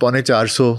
450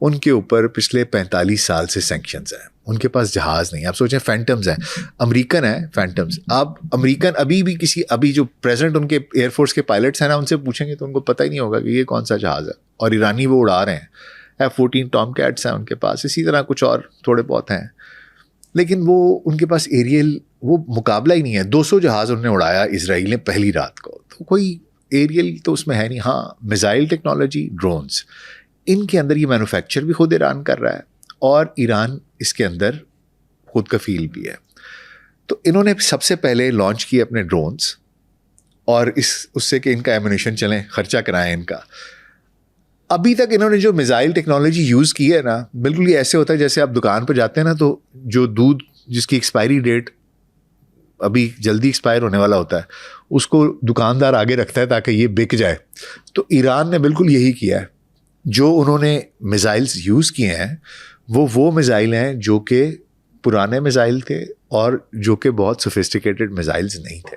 ان کے اوپر پچھلے 45 سال سے سینکشنز ہیں. ان کے پاس جہاز نہیں. آپ سوچیں فینٹمز ہیں, امریکن ہیں فینٹمز. آپ امریکن ابھی جو پریزنٹ ان کے ایئر فورس کے پائلٹس ہیں نا, ان سے پوچھیں گے تو ان کو پتہ ہی نہیں ہوگا کہ یہ کون سا جہاز ہے. اور ایرانی وہ اڑا رہے ہیں, F-14 ٹام کیٹس ہیں ان کے پاس, اسی طرح کچھ اور تھوڑے بہت ہیں, لیکن وہ ان کے پاس ایریل وہ مقابلہ ہی نہیں ہے. 200 جہاز انہوں نے اڑایا اسرائیل نے پہلی رات کو, تو کوئی ایریل تو اس میں ہے نہیں. ہاں میزائل ٹیکنالوجی, ڈرونز, ان کے اندر یہ مینوفیکچر بھی خود ایران کر رہا ہے, اور ایران اس کے اندر خود کفیل بھی ہے. تو انہوں نے سب سے پہلے لانچ کیے اپنے ڈرونز, اور اس سے کہ ان کا ایمونیشن چلیں, خرچہ کرائیں ان کا. ابھی تک انہوں نے جو میزائل ٹیکنالوجی یوز کی ہے نا, بالکل یہ ایسے ہوتا ہے جیسے آپ دکان پہ جاتے ہیں نا, تو جو دودھ جس کی ایکسپائری ڈیٹ ابھی جلدی ایکسپائر ہونے والا ہوتا ہے, اس کو دکاندار آگے رکھتا ہے تاکہ یہ بک جائے. تو ایران نے بالکل یہی کیا ہے. جو انہوں نے میزائلز یوز کیے ہیں وہ میزائل ہیں جو کہ پرانے میزائل تھے, اور جو کہ بہت سوفسٹیکیٹڈ میزائلز نہیں تھے.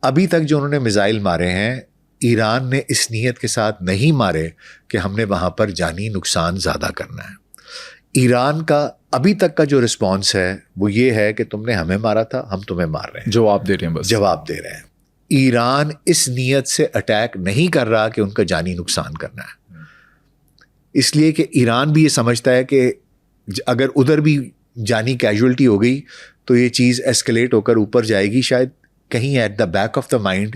ابھی تک جو انہوں نے میزائل مارے ہیں, ایران نے اس نیت کے ساتھ نہیں مارے کہ ہم نے وہاں پر جانی نقصان زیادہ کرنا ہے. ایران کا ابھی تک کا جو رسپانس ہے وہ یہ ہے کہ تم نے ہمیں مارا تھا, ہم تمہیں مار رہے ہیں, جواب دے رہے ہیں, بس جواب دے رہے ہیں. ایران اس نیت سے اٹیک نہیں کر رہا کہ ان کا جانی نقصان کرنا ہے, اس لیے کہ ایران بھی یہ سمجھتا ہے کہ اگر ادھر بھی جانی کیجولٹی ہو گئی تو یہ چیز ایسکلیٹ ہو کر اوپر جائے گی. شاید کہیں at the back of the mind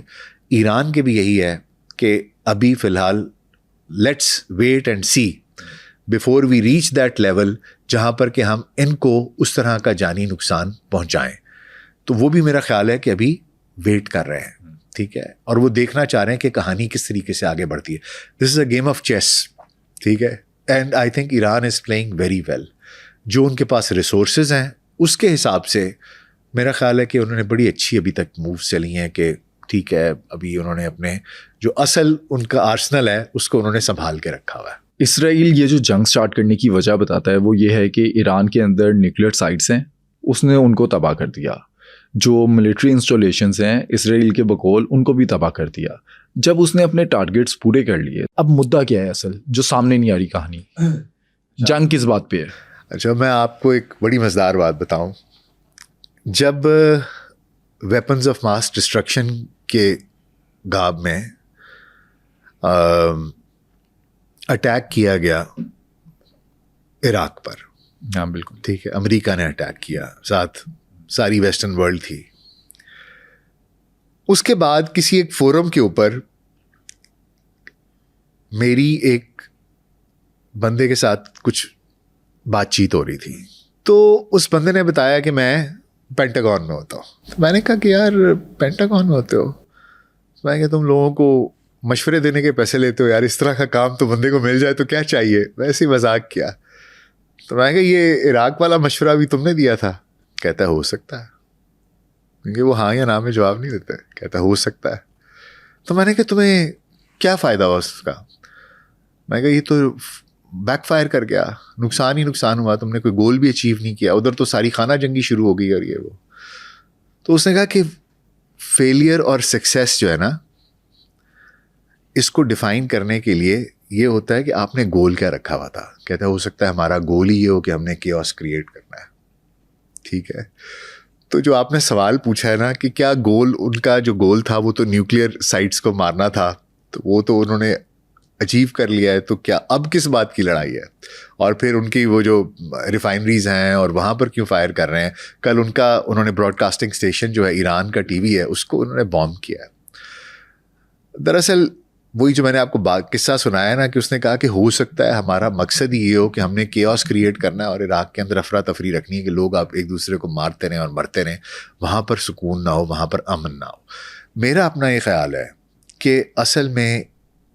Iran کے بھی یہی ہے کہ ابھی فی الحال let's wait and see before we reach that level جہاں پر کہ ہم ان کو اس طرح کا جانی نقصان پہنچائیں. تو وہ بھی میرا خیال ہے کہ ابھی ویٹ کر رہے ہیں, ٹھیک ہے, اور وہ دیکھنا چاہ رہے ہیں کہ کہانی کس طریقے سے آگے بڑھتی ہے. This is a game of chess, ٹھیک ہے, and I think Iran is playing very well. جو ان کے پاس ریسورسز ہیں اس کے حساب سے میرا خیال ہے کہ انہوں نے بڑی اچھی ابھی تک مووز چلی ہیں کہ ٹھیک ہے, ابھی انہوں نے اپنے جو اصل ان کا آرسنل ہے اس کو انہوں نے سنبھال کے رکھا ہوا ہے. اسرائیل یہ جو جنگ سٹارٹ کرنے کی وجہ بتاتا ہے وہ یہ ہے کہ ایران کے اندر نیوکلیئر سائٹس ہیں, اس نے ان کو تباہ کر دیا. جو ملٹری انسٹالیشنز ہیں اسرائیل کے بقول ان کو بھی تباہ کر دیا. جب اس نے اپنے ٹارگیٹس پورے کر لیے, اب مدعا کیا ہے اصل جو سامنے نہیں آ رہی کہانی, جنگ کس بات پہ ہے؟ اچھا, میں آپ کو ایک بڑی مزیدار بات بتاؤں. جب ویپنز آف ماس ڈسٹرکشن کے غاب میں اٹیک کیا گیا عراق پر, ہاں بالکل ٹھیک ہے, امریکہ نے اٹیک کیا, ساتھ ساری ویسٹرن ورلڈ تھی. اس کے بعد کسی ایک فورم کے اوپر میری ایک بندے کے ساتھ کچھ بات چیت ہو رہی تھی, تو اس بندے نے بتایا کہ میں پینٹاگون میں ہوتا ہوں. تو میں نے کہا کہ یار پینٹاگون میں ہوتے ہو, میں نے کہا تم لوگوں کو مشورے دینے کے پیسے لیتے ہو, یار اس طرح کا کام تو بندے کو مل جائے تو کیا چاہیے. ویسے ہی مذاق کیا. تو میں نے کہا یہ عراق والا مشورہ بھی تم نے دیا تھا؟ کہتا ہے ہو سکتا ہے. کیونکہ وہ ہاں یا نہ میں جواب نہیں دیتے, کہتا ہے ہو سکتا ہے. تو میں نے کہا تمہیں کیا فائدہ ہوا اس کا؟ میں نے کہا یہ تو بیک فائر کر گیا, نقصان ہی نقصان ہوا, تم نے کوئی گول بھی اچیو نہیں کیا, ادھر تو ساری خانہ جنگی شروع ہو گئی اور یہ وہ. تو اس نے کہا کہ فیلئر اور سکسیس جو ہے نا, اس کو ڈیفائن کرنے کے لیے یہ ہوتا ہے کہ آپ نے گول کیا رکھا ہوا تھا. کہتا ہے ہو سکتا ہے ہمارا گول ہی یہ ہو کہ ہم نے کیوس کریٹ کرنا ہے, ٹھیک ہے. تو جو آپ نے سوال پوچھا ہے نا کہ کیا گول, ان کا جو گول تھا وہ تو نیوکلیئر سائٹس کو مارنا تھا, تو وہ تو انہوں نے اچیو کر لیا ہے, تو کیا اب کس بات کی لڑائی ہے؟ اور پھر ان کی وہ جو ریفائنریز ہیں اور وہاں پر کیوں فائر کر رہے ہیں؟ کل انہوں نے براڈ کاسٹنگ اسٹیشن جو ہے ایران کا ٹی وی ہے اس کو انہوں نے بامب کیا ہے. دراصل وہی جو میں نے آپ کو قصہ سنایا نا کہ اس نے کہا کہ ہو سکتا ہے ہمارا مقصد ہی یہ ہو کہ ہم نے کیوس کریٹ کرنا ہے اور عراق کے اندر افراتفری رکھنی ہے کہ لوگ آپ ایک دوسرے کو مارتے رہیں اور مرتے رہیں, وہاں پر سکون نہ ہو, وہاں پر امن نہ ہو. میرا اپنا یہ خیال ہے کہ اصل میں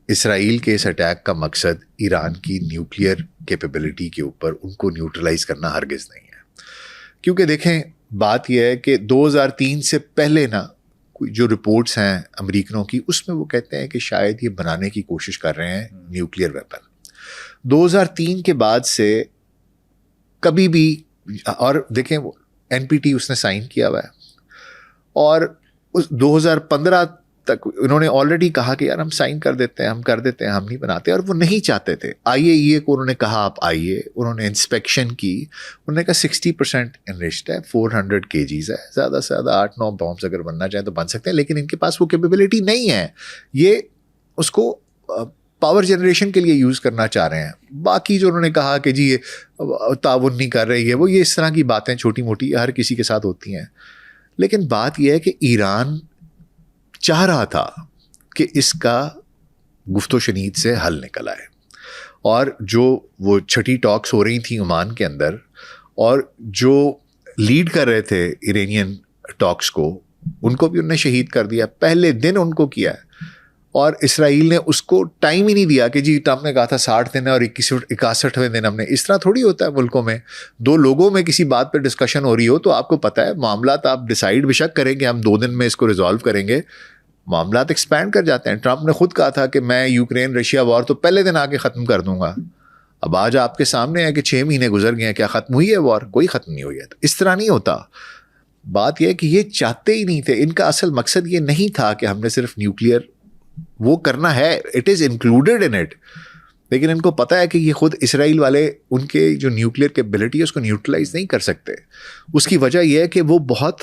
اسرائیل کے اس اٹیک کا مقصد ایران کی نیوکلیئر کیپیبلٹی کے اوپر ان کو نیوٹرلائز کرنا ہرگز نہیں ہے. کیونکہ دیکھیں بات یہ ہے کہ 2003 سے پہلے نا جو رپورٹس ہیں امریکنوں کی, اس میں وہ کہتے ہیں کہ شاید یہ بنانے کی کوشش کر رہے ہیں نیوکلیئر ویپن. 2003 کے بعد سے کبھی بھی, اور دیکھیں وہ NPT اس نے سائن کیا ہوا ہے, اور 2015 تک انہوں نے آلریڈی کہا کہ یار ہم سائن کر دیتے ہیں, ہم نہیں بناتے, اور وہ نہیں چاہتے تھے. IAEA کو انہوں نے کہا آپ آئیے, انہوں نے انسپیکشن کی, انہوں نے کہا 60% انریچڈ ہے, 400 kgs ہے, زیادہ سے زیادہ 8-9 بامس اگر بننا چاہیں تو بن سکتے ہیں, لیکن ان کے پاس وہ کیپیبلٹی نہیں ہے, یہ اس کو پاور جنریشن کے لیے یوز کرنا چاہ رہے ہیں. باقی جو انہوں نے کہا کہ جی یہ تعاون نہیں کر رہی ہے, وہ یہ اس طرح کی باتیں چھوٹی موٹی ہر کسی کے ساتھ ہوتی ہیں. لیکن بات یہ ہے کہ ایران چاہ رہا تھا کہ اس کا گفت و شنید سے حل نکل آئے, اور جو وہ چھٹی ٹاکس ہو رہی تھیں عمان کے اندر, اور جو لیڈ کر رہے تھے ایرانین ٹاکس کو, ان کو بھی انہوں نے شہید کر دیا, پہلے دن ان کو کیا ہے. اور اسرائیل نے اس کو ٹائم ہی نہیں دیا کہ جی ٹرمپ نے کہا تھا 60 دن ہے اور 61ویں دن ہم نے. اس طرح تھوڑی ہوتا ہے ملکوں میں, دو لوگوں میں کسی بات پہ ڈسکشن ہو رہی ہو تو آپ کو پتہ ہے معاملات آپ ڈیسائیڈ بے شک کریں گے ہم 2 دن میں اس کو ریزالو کریں گے, معاملات ایکسپینڈ کر جاتے ہیں. ٹرمپ نے خود کہا تھا کہ میں یوکرین رشیا وار تو پہلے دن آ کے ختم کر دوں گا. اب آج آپ کے سامنے ہے کہ 6 مہینے گزر گئے ہیں, کیا ختم ہوئی ہے وار؟ کوئی ختم نہیں ہوئی ہے. تو اس طرح نہیں ہوتا. بات یہ ہے کہ یہ چاہتے ہی نہیں تھے, ان کا اصل مقصد یہ نہیں تھا کہ ہم نے صرف نیوکلیئر وہ کرنا ہے, it is included in it, لیکن ان کو پتا ہے کہ یہ خود اسرائیل والے ان کے جو نیوکلیئر کیپیبلٹی ہے اس کو نیوٹرلائز نہیں کر سکتے. اس کی وجہ یہ ہے کہ وہ بہت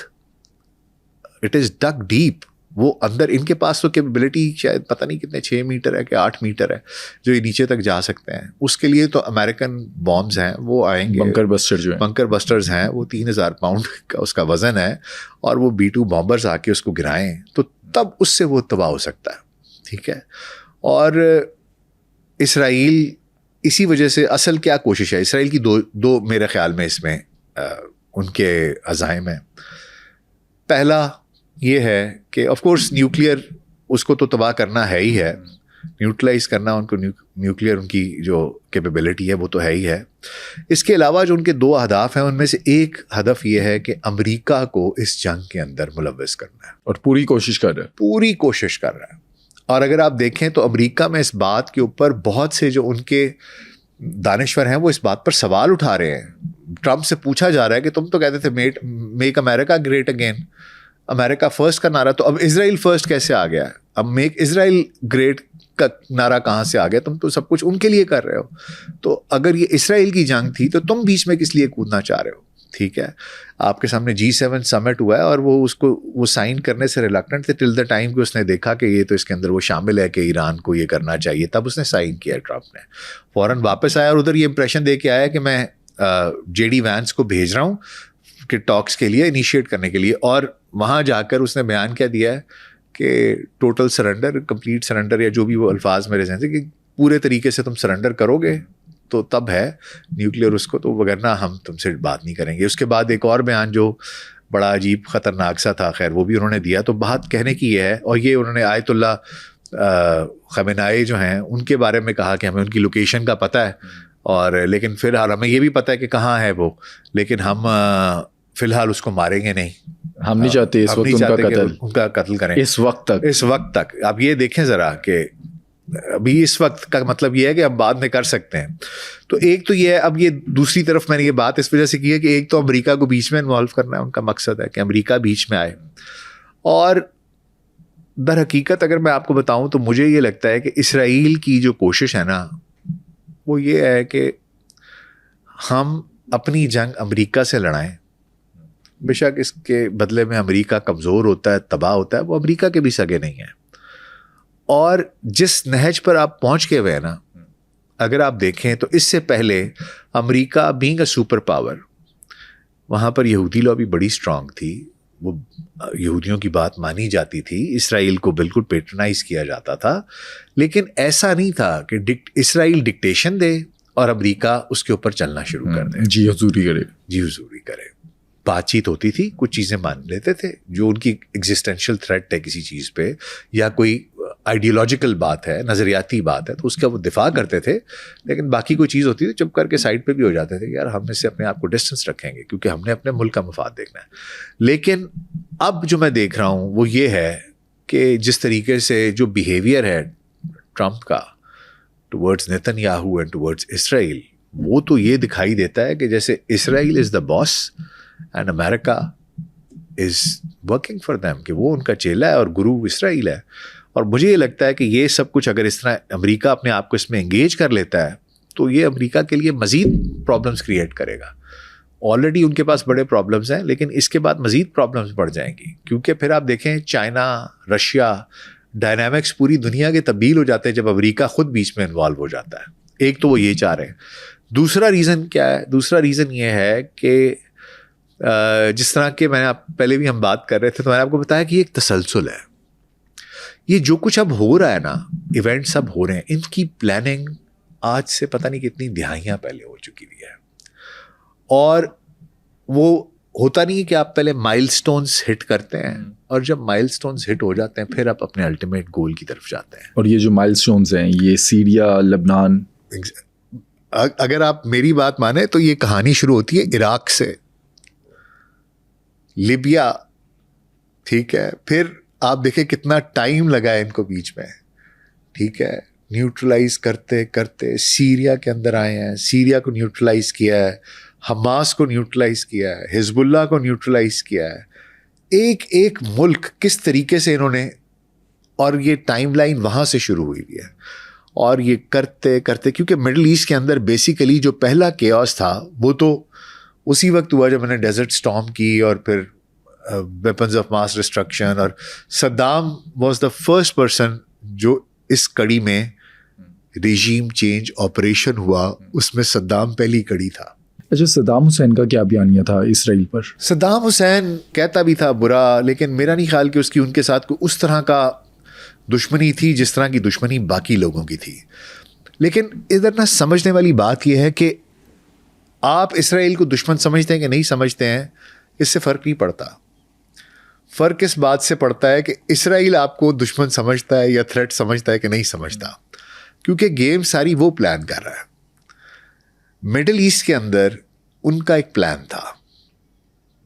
اٹ از ڈگ ڈیپ, وہ اندر ان کے پاس تو کیپیبلٹی شاید پتہ نہیں کتنے 6 میٹر ہے کہ 8 میٹر ہے جو یہ نیچے تک جا سکتے ہیں. اس کے لیے تو امریکن بامز ہیں وہ آئیں گے, بنکر بسٹرز ہیں, وہ 3000 پاؤنڈ کا اس کا وزن ہے, اور وہ B-2 بامبرز آ کے اس کو گرائیں تو تب اس سے وہ تباہ ہو سکتا ہے. ٹھیک ہے. اور اسرائیل اسی وجہ سے اصل کیا کوشش ہے اسرائیل کی, دو میرے خیال میں اس میں ان کے عزائم ہیں. پہلا یہ ہے کہ آف کورس نیوکلیئر اس کو تو تباہ کرنا ہے ہی ہے, نیوٹرلائز کرنا ان کو, نیوکلیئر ان کی جو کیپیبلٹی ہے وہ تو ہے ہی ہے. اس کے علاوہ جو ان کے 2 اہداف ہیں ان میں سے ایک ہدف یہ ہے کہ امریکہ کو اس جنگ کے اندر ملوث کرنا ہے, اور پوری کوشش کر رہا ہے. اور اگر آپ دیکھیں تو امریکہ میں اس بات کے اوپر بہت سے جو ان کے دانشور ہیں وہ اس بات پر سوال اٹھا رہے ہیں. ٹرمپ سے پوچھا جا رہا ہے کہ تم تو کہتے تھے میک امریکہ گریٹ اگین, امریکہ فرسٹ کا نعرہ, تو اب اسرائیل فرسٹ کیسے آ گیا؟ اب میک اسرائیل گریٹ کا نعرہ کہاں سے آ گیا؟ تم تو سب کچھ ان کے لیے کر رہے ہو. تو اگر یہ اسرائیل کی جنگ تھی تو تم بیچ میں کس لیے کودنا چاہ رہے ہو؟ ٹھیک ہے. آپ کے سامنے G7 سمٹ ہوا ہے اور وہ سائن کرنے سے ریلکٹنٹ تھے ٹل دا ٹائم کہ اس نے دیکھا کہ یہ تو اس کے اندر وہ شامل ہے کہ ایران کو یہ کرنا چاہیے, تب اس نے سائن کیا. ٹرمپ نے فوراً واپس آیا اور ادھر یہ امپریشن دے کے آیا کہ میں JD وینس کو بھیج رہا ہوں کہ ٹاکس کے لیے انیشیٹ کرنے کے لیے, اور وہاں جا کر اس نے بیان کیا دیا ہے کہ ٹوٹل سرنڈر, کمپلیٹ سرنڈر, یا جو بھی وہ الفاظ میرے ذہن سے, کہ پورے طریقے سے تم سرنڈر کرو گے تو تب ہے نیوکلیئر اس کو, تو وگرنہ ہم تم سے بات نہیں کریں گے. اس کے بعد ایک اور بیان جو بڑا عجیب خطرناک سا تھا, خیر وہ بھی انہوں نے دیا. تو بات کہنے کی یہ ہے, اور یہ انہوں نے آیت اللہ خمینائی جو ہیں ان کے بارے میں کہا کہ ہمیں ان کی لوکیشن کا پتہ ہے, اور لیکن فی الحال ہمیں یہ بھی پتہ ہے کہ کہاں ہے وہ, لیکن ہم فی الحال اس کو ماریں گے نہیں, ہم نہیں چاہتے اس وقت ان کا قتل کریں اس وقت تک. اب یہ دیکھیں ذرا کہ ابھی اس وقت کا مطلب یہ ہے کہ اب بعد میں کر سکتے ہیں. تو ایک تو یہ ہے, اب یہ دوسری طرف میں نے یہ بات اس وجہ سے کی ہے کہ ایک تو امریکہ کو بیچ میں انوالو کرنا ہے, ان کا مقصد ہے کہ امریکہ بیچ میں آئے. اور در حقیقت اگر میں آپ کو بتاؤں تو مجھے یہ لگتا ہے کہ اسرائیل کی جو کوشش ہے نا وہ یہ ہے کہ ہم اپنی جنگ امریکہ سے لڑائیں. بے شک اس کے بدلے میں امریکہ کمزور ہوتا ہے, تباہ ہوتا ہے, وہ امریکہ کے بھی سگے نہیں ہیں. اور جس نہج پر آپ پہنچ کے ہوئے ہیں نا, اگر آپ دیکھیں تو اس سے پہلے امریکہ بینگ اے سپر پاور, وہاں پر یہودی لابی بڑی اسٹرانگ تھی, وہ یہودیوں کی بات مانی جاتی تھی, اسرائیل کو بالکل پیٹرنائز کیا جاتا تھا. لیکن ایسا نہیں تھا کہ اسرائیل ڈکٹیشن دے اور امریکہ اس کے اوپر چلنا شروع کر دے, جی حضوری کرے. بات چیت ہوتی تھی, کچھ چیزیں مان لیتے تھے جو ان کی ایگزسٹینشیل تھریٹ ہے کسی چیز پہ, یا کوئی آئیڈیولوجیکل بات ہے, نظریاتی بات ہے, تو اس کا وہ دفاع کرتے تھے. لیکن باقی کوئی چیز ہوتی تھی چپ کر کے سائڈ پہ بھی ہو جاتے تھے, یار ہم اس سے اپنے آپ کو ڈسٹینس رکھیں گے کیونکہ ہم نے اپنے ملک کا مفاد دیکھنا ہے. لیکن اب جو میں دیکھ رہا ہوں وہ یہ ہے کہ جس طریقے سے جو بیہیویئر ہے ٹرمپ کا towards Netanyahu and towards Israel, وہ تو یہ دکھائی دیتا ہے کہ جیسے Israel is the boss and America is working for them, کہ وہ ان کا چیلا ہے اور گرو اسرائیل ہے. اور مجھے یہ لگتا ہے کہ یہ سب کچھ اگر اس طرح امریکہ اپنے آپ کو اس میں انگیج کر لیتا ہے تو یہ امریکہ کے لیے مزید پرابلمس کریٹ کرے گا. آلریڈی ان کے پاس بڑے پرابلمس ہیں, لیکن اس کے بعد مزید پرابلمس بڑھ جائیں گی, کیونکہ پھر آپ دیکھیں چائنا, رشیا, ڈائنامکس پوری دنیا کے تبدیل ہو جاتے ہیں جب امریکہ خود بیچ میں انوالو ہو جاتا ہے. ایک تو وہ یہ چاہ رہے ہیں. دوسرا ریزن کیا ہے؟ دوسرا ریزن یہ ہے کہ جس طرح کہ میں نے پہلے بھی ہم بات کر رہے تھے تو میں نے آپ کو بتایا کہ یہ ایک تسلسل ہے. یہ جو کچھ اب ہو رہا ہے نا, ایونٹس اب ہو رہے ہیں, ان کی پلاننگ آج سے پتہ نہیں کتنی دہائیاں پہلے ہو چکی ہوئی ہے. اور وہ ہوتا نہیں ہے کہ آپ پہلے مائل سٹونز ہٹ کرتے ہیں, اور جب مائل سٹونز ہٹ ہو جاتے ہیں پھر آپ اپنے الٹیمیٹ گول کی طرف جاتے ہیں. اور یہ جو مائل سٹونز ہیں یہ سیریا, لبنان, اگر آپ میری بات مانیں تو یہ کہانی شروع ہوتی ہے عراق سے, لیبیا, ٹھیک ہے, پھر آپ دیکھیں کتنا ٹائم لگا ہے ان کو بیچ میں, ٹھیک ہے, نیوٹرلائز کرتے کرتے سیریا کے اندر آئے ہیں, سیریا کو نیوٹرلائز کیا ہے, حماس کو نیوٹرلائز کیا ہے, حزب اللہ کو نیوٹرلائز کیا ہے. ایک ایک ملک کس طریقے سے انہوں نے, اور یہ ٹائم لائن وہاں سے شروع ہوئی ہے. اور یہ کرتے کرتے, کیونکہ مڈل ایسٹ کے اندر بیسیکلی جو پہلا کیوس تھا وہ تو اسی وقت ہوا جب میں نے ڈیزرٹ اسٹارم کی, اور پھر ویپنز آف ماس ڈسٹرکشن, اور Saddam was the first person جو اس کڑی میں ریجیم چینج آپریشن ہوا, اس میں صدام پہلی کڑی تھا. اچھا, صدام حسین کا کیا بیانیہ تھا اسرائیل پر؟ صدام حسین کہتا بھی تھا برا, لیکن میرا نہیں خیال کہ اس کی ان کے ساتھ کوئی اس طرح کا دشمنی تھی جس طرح کی دشمنی باقی لوگوں کی تھی. لیکن ادھر نہ سمجھنے والی بات یہ ہے کہ آپ اسرائیل کو دشمن سمجھتے ہیں کہ نہیں سمجھتے ہیں, اس سے فرق نہیں پڑتا. فرق اس بات سے پڑتا ہے کہ اسرائیل آپ کو دشمن سمجھتا ہے یا تھریٹ سمجھتا ہے کہ نہیں سمجھتا, کیونکہ گیم ساری وہ پلان کر رہا ہے. مڈل ایسٹ کے اندر ان کا ایک پلان تھا,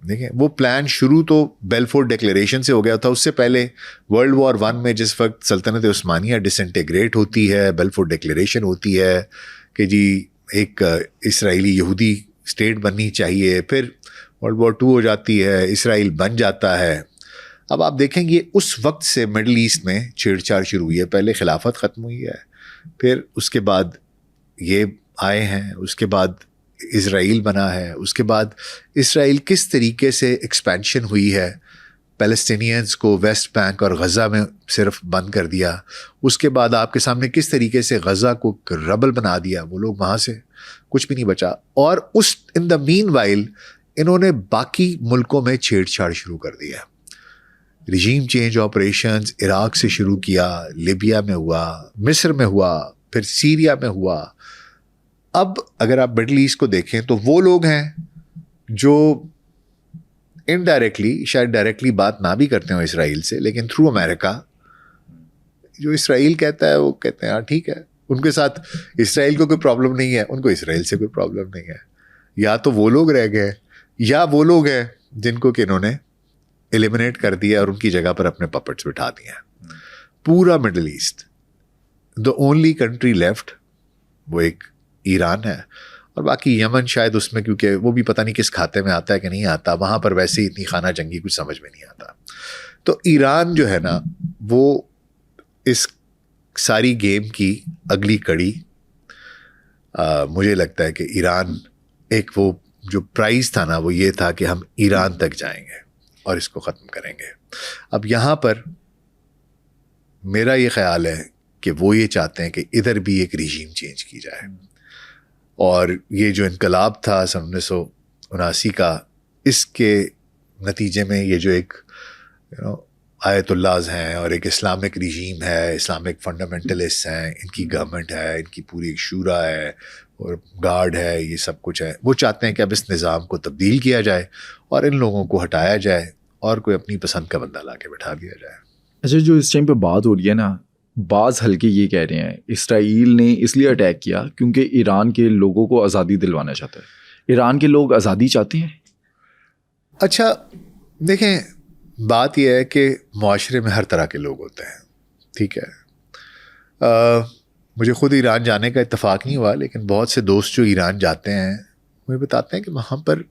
دیکھیں وہ پلان شروع تو بیلفور ڈکلیریشن سے ہو گیا تھا. اس سے پہلے ورلڈ وار 1 میں جس وقت سلطنت عثمانیہ ڈسنٹیگریٹ ہوتی ہے, بیلفور ڈکلیریشن ہوتی ہے کہ جی ایک اسرائیلی یہودی اسٹیٹ بننی چاہیے. پھر ورلڈ وار 2 ہو جاتی ہے, اسرائیل بن جاتا ہے. اب آپ دیکھیں گے اس وقت سے مڈل ایسٹ میں چھیڑ چھاڑ شروع ہوئی ہے. پہلے خلافت ختم ہوئی ہے, پھر اس کے بعد یہ آئے ہیں, اس کے بعد اسرائیل بنا ہے, اس کے بعد اسرائیل کس طریقے سے ایکسپینشن ہوئی ہے, پیلسٹینینز کو ویسٹ بینک اور غزہ میں صرف بند کر دیا. اس کے بعد آپ کے سامنے کس طریقے سے غزہ کو ربل بنا دیا, وہ لوگ وہاں سے کچھ بھی نہیں بچا. اور اس ان دا مین وائل انہوں نے باقی ملکوں میں چھیڑ چھاڑ شروع کر دیا. رجیم چینج آپریشنز عراق سے شروع کیا, لیبیا میں ہوا, مصر میں ہوا, پھر سیریا میں ہوا. اب اگر آپ مڈل ایسٹ کو دیکھیں تو وہ لوگ ہیں جو انڈائریکٹلی, شاید ڈائریکٹلی بات نہ بھی کرتے ہوں اسرائیل سے, لیکن تھرو امریکہ جو اسرائیل کہتا ہے وہ کہتے ہیں ہاں ٹھیک ہے. ان کے ساتھ اسرائیل کو کوئی پرابلم نہیں ہے, ان کو اسرائیل سے کوئی پرابلم نہیں ہے. یا تو وہ لوگ رہ گئے یا وہ لوگ ہیں جن کو کہ انہوں نے ایلیمنیٹ کر دیا اور ان کی جگہ پر اپنے پپٹس بٹھا دیے ہیں. پورا Middle East the only country left وہ ایک ایران ہے, اور باقی یمن شاید اس میں, کیونکہ وہ بھی پتہ نہیں کس کھاتے میں آتا ہے کہ نہیں آتا, وہاں پر ویسے ہی اتنی خانہ جنگی کچھ سمجھ میں نہیں آتا. تو ایران جو ہے نا وہ اس ساری گیم کی اگلی کڑی, مجھے لگتا ہے کہ ایران ایک وہ جو پرائز تھا نا وہ یہ تھا کہ ہم ایران تک جائیں گے اور اس کو ختم کریں گے. اب یہاں پر میرا یہ خیال ہے کہ وہ یہ چاہتے ہیں کہ ادھر بھی ایک ریجیم چینج کی جائے, اور یہ جو انقلاب تھا 1979 کا, اس کے نتیجے میں یہ جو ایک آیت اللہز ہیں اور ایک اسلامک ریجیم ہے, اسلامک فنڈامنٹلسٹ ہیں, ان کی گورنمنٹ ہے, ان کی پوری ایک شورا ہے اور گارڈ ہے, یہ سب کچھ ہے. وہ چاہتے ہیں کہ اب اس نظام کو تبدیل کیا جائے اور ان لوگوں کو ہٹایا جائے اور کوئی اپنی پسند کا بندہ لا کے بٹھا دیا جائے. اچھا, جو اس ٹائم پہ بات ہو رہی ہے نا, بعض حلقے یہ کہہ رہے ہیں اسرائیل نے اس لیے اٹیک کیا کیونکہ ایران کے لوگوں کو آزادی دلوانا چاہتا ہے. ایران کے لوگ آزادی چاہتے ہیں. اچھا دیکھیں, بات یہ ہے کہ معاشرے میں ہر طرح کے لوگ ہوتے ہیں, ٹھیک ہے. مجھے خود ایران جانے کا اتفاق نہیں ہوا, لیکن بہت سے دوست جو ایران جاتے ہیں وہ بتاتے ہیں کہ وہاں پر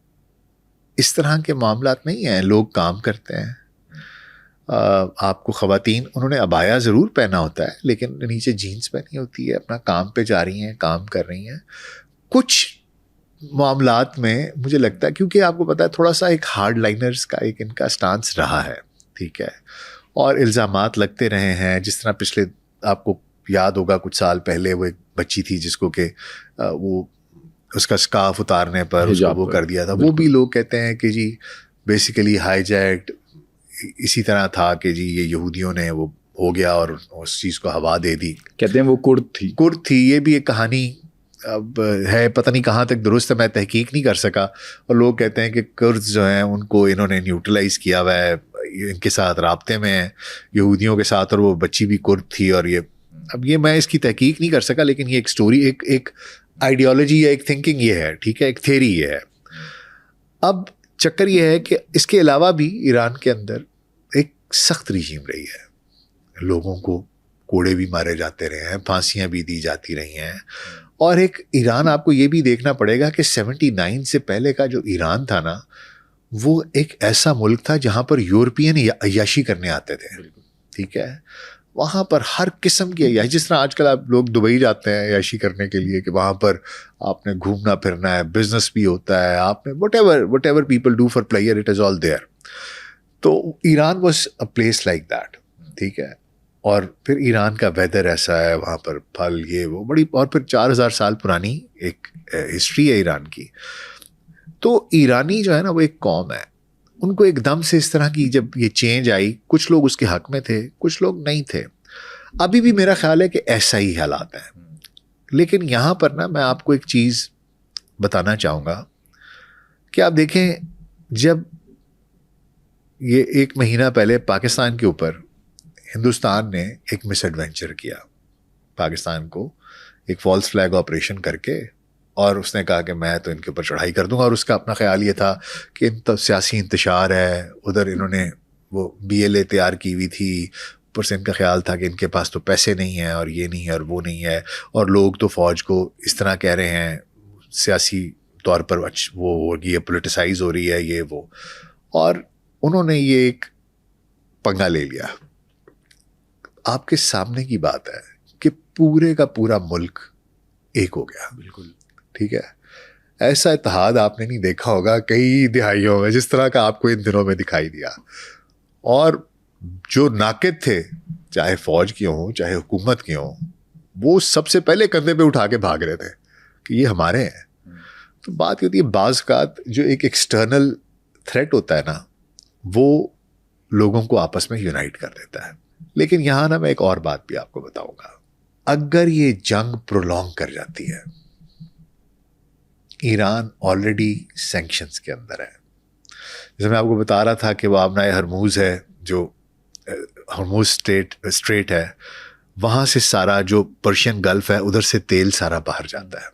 اس طرح کے معاملات نہیں ہیں. لوگ کام کرتے ہیں, آپ کو خواتین, انہوں نے عبایا ضرور پہنا ہوتا ہے لیکن نیچے جینس پہنی ہوتی ہے, اپنا کام پہ جا رہی ہیں, کام کر رہی ہیں. کچھ معاملات میں مجھے لگتا ہے, کیونکہ آپ کو پتہ ہے تھوڑا سا ایک ہارڈ لائنرز کا ایک ان کا سٹانس رہا ہے, ٹھیک ہے, اور الزامات لگتے رہے ہیں. جس طرح پچھلے, آپ کو یاد ہوگا کچھ سال پہلے وہ ایک بچی تھی جس کو کہ وہ اس کا اسکارف اتارنے پر اس کو وہ کر دیا تھا. وہ بھی لوگ کہتے ہیں کہ جی بیسیکلی ہائی جیکڈ اسی طرح تھا کہ جی یہ یہودیوں نے وہ ہو گیا اور اس چیز کو ہوا دے دی. کہتے ہیں وہ کرد تھی. یہ بھی ایک کہانی اب ہے, پتہ نہیں کہاں تک درست ہے, میں تحقیق نہیں کر سکا. اور لوگ کہتے ہیں کہ کرد جو ہیں ان کو انہوں نے نیوٹرلائز کیا ہوا ہے, ان کے ساتھ رابطے میں ہیں یہودیوں کے ساتھ, اور وہ بچی بھی کرد تھی. اور یہ اب یہ میں اس کی تحقیق نہیں کر سکا, لیکن یہ ایک سٹوری, ایک آئیڈیالوجی یا ایک تھنکنگ یہ ہے, ٹھیک ہے, ایک تھیری یہ ہے. اب چکر یہ ہے کہ اس کے علاوہ بھی ایران کے اندر ایک سخت رجیم رہی ہے. لوگوں کو کوڑے بھی مارے جاتے رہے ہیں, پھانسیاں بھی دی جاتی رہی ہیں. اور ایک ایران, آپ کو یہ بھی دیکھنا پڑے گا کہ 79 سے پہلے کا جو ایران تھا نا, وہ ایک ایسا ملک تھا جہاں پر یورپین عیاشی کرنے آتے تھے, ٹھیک ہے. وہاں پر ہر قسم کی عیاشی, جس طرح آج کل آپ لوگ دبئی جاتے ہیں عیاشی کرنے کے لیے کہ وہاں پر آپ نے گھومنا پھرنا ہے, بزنس بھی ہوتا ہے, آپ نے whatever people do for player, it is all there. تو Iran was a place like that, ٹھیک ہے. اور پھر ایران کا ویدر ایسا ہے, وہاں پر پھل یہ وہ بڑی, اور پھر 4000 سال پرانی ایک ہسٹری ہے ایران کی. تو ایرانی جو ہے نا وہ ایک قوم ہے, ان کو ایک دم سے اس طرح کی جب یہ چینج آئی, کچھ لوگ اس کے حق میں تھے, کچھ لوگ نہیں تھے. ابھی بھی میرا خیال ہے کہ ایسا ہی حالات ہیں. لیکن یہاں پر نا میں آپ کو ایک چیز بتانا چاہوں گا کہ آپ دیکھیں, جب یہ 1 مہینہ پہلے پاکستان کے اوپر ہندوستان نے ایک مس ایڈوینچر کیا, پاکستان کو ایک فالس فلیگ آپریشن کر کے, اور اس نے کہا کہ میں تو ان کے اوپر چڑھائی کر دوں گا. اور اس کا اپنا خیال یہ تھا کہ سیاسی انتشار ہے, ادھر انہوں نے وہ BLA تیار کی ہوئی تھی, اوپر سے ان کا خیال تھا کہ ان کے پاس تو پیسے نہیں ہیں اور یہ نہیں ہے اور وہ نہیں ہے, اور لوگ تو فوج کو اس طرح کہہ رہے ہیں سیاسی طور پر وہ ہوگی, یہ پولیٹیسائز ہو رہی ہے یہ وہ. اور انہوں نے یہ ایک پنگا لے لیا. آپ کے سامنے کی بات ہے کہ پورے کا پورا ملک ایک ہو گیا, بالکل ٹھیک ہے. ایسا اتحاد آپ نے نہیں دیکھا ہوگا کئی دہائیوں میں جس طرح کا آپ کو ان دنوں میں دکھائی دیا. اور جو ناقد تھے, چاہے فوج کے ہوں چاہے حکومت کے ہوں, وہ سب سے پہلے کندھے پہ اٹھا کے بھاگ رہے تھے کہ یہ ہمارے ہیں. تو بات یہ ہوتی ہے بعض اوقات جو ایک ایکسٹرنل تھریٹ ہوتا ہے نا, وہ لوگوں کو آپس میں یونائٹ کر دیتا ہے. لیکن یہاں نا میں ایک اور بات بھی آپ کو بتاؤں گا. اگر یہ جنگ پرولونگ کر جاتی ہے, ایران آلریڈی سینکشنز کے اندر ہے. جیسے میں آپ کو بتا رہا تھا کہ وہ آبنائے ہرموز ہے, جو ہرموز اسٹریٹ ہے, وہاں سے سارا جو پرشین گلف ہے ادھر سے تیل سارا باہر جاتا ہے.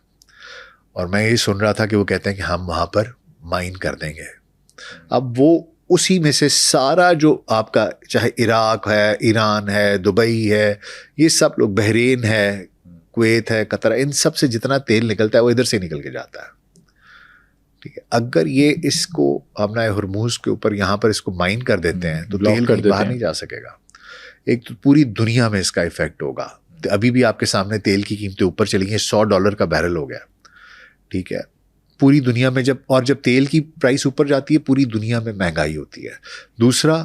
اور میں یہ سن رہا تھا کہ وہ کہتے ہیں کہ ہم وہاں پر مائن کر دیں گے. اب وہ اسی میں سے سارا جو آپ کا چاہے عراق ہے, ایران ہے, دبئی ہے, یہ سب لوگ, بحرین ہے, کویت ہے, قطر, ان سب سے جتنا تیل نکلتا ہے وہ ادھر سے نکل کے جاتا ہے, ٹھیک ہے. اگر یہ اس کو آبنائے ہرموز کے اوپر یہاں پر اس کو مائن کر دیتے ہیں تو تیل کہیں باہر نہیں جا سکے گا. ایک تو پوری دنیا میں اس کا ایفیکٹ ہوگا. ابھی بھی آپ کے سامنے تیل کی قیمتیں اوپر چلی ہیں, $100 کا بیرل ہو گیا, ٹھیک ہے. پوری دنیا میں جب تیل کی پرائس اوپر جاتی ہے پوری دنیا میں مہنگائی ہوتی ہے. دوسرا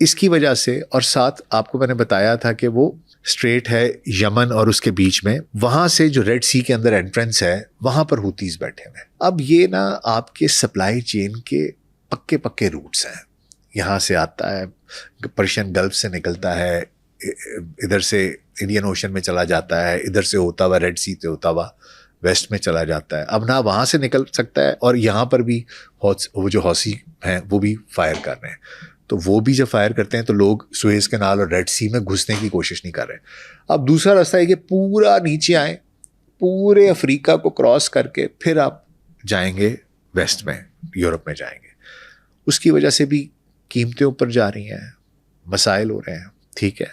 اس کی وجہ سے, اور ساتھ آپ کو میں نے بتایا تھا کہ وہ اسٹریٹ ہے یمن اور اس کے بیچ میں, وہاں سے جو ریڈ سی کے اندر انٹرنس ہے وہاں پر ہوتیز بیٹھے ہوئے. اب یہ نا آپ کے سپلائی چین کے پکے روٹس ہیں. یہاں سے آتا ہے, پرشین گلف سے نکلتا ہے, ادھر سے انڈین اوشن میں چلا جاتا ہے, ادھر سے ہوتا ہوا ریڈ سی سے ہوتا ہوا ویسٹ میں چلا جاتا ہے. اب نہ وہاں سے نکل سکتا ہے, اور یہاں پر بھی وہ جو حوثی ہیں وہ بھی فائر کر رہے ہیں. تو وہ بھی جب فائر کرتے ہیں تو لوگ سویز کینال اور ریڈ سی میں گھسنے کی کوشش نہیں کر رہے. اب دوسرا راستہ ہے کہ پورا نیچے آئیں, پورے افریقہ کو کراس کر کے پھر آپ جائیں گے ویسٹ میں, یورپ میں جائیں گے. اس کی وجہ سے بھی قیمتیں اوپر جا رہی ہیں, مسائل ہو رہے ہیں, ٹھیک ہے.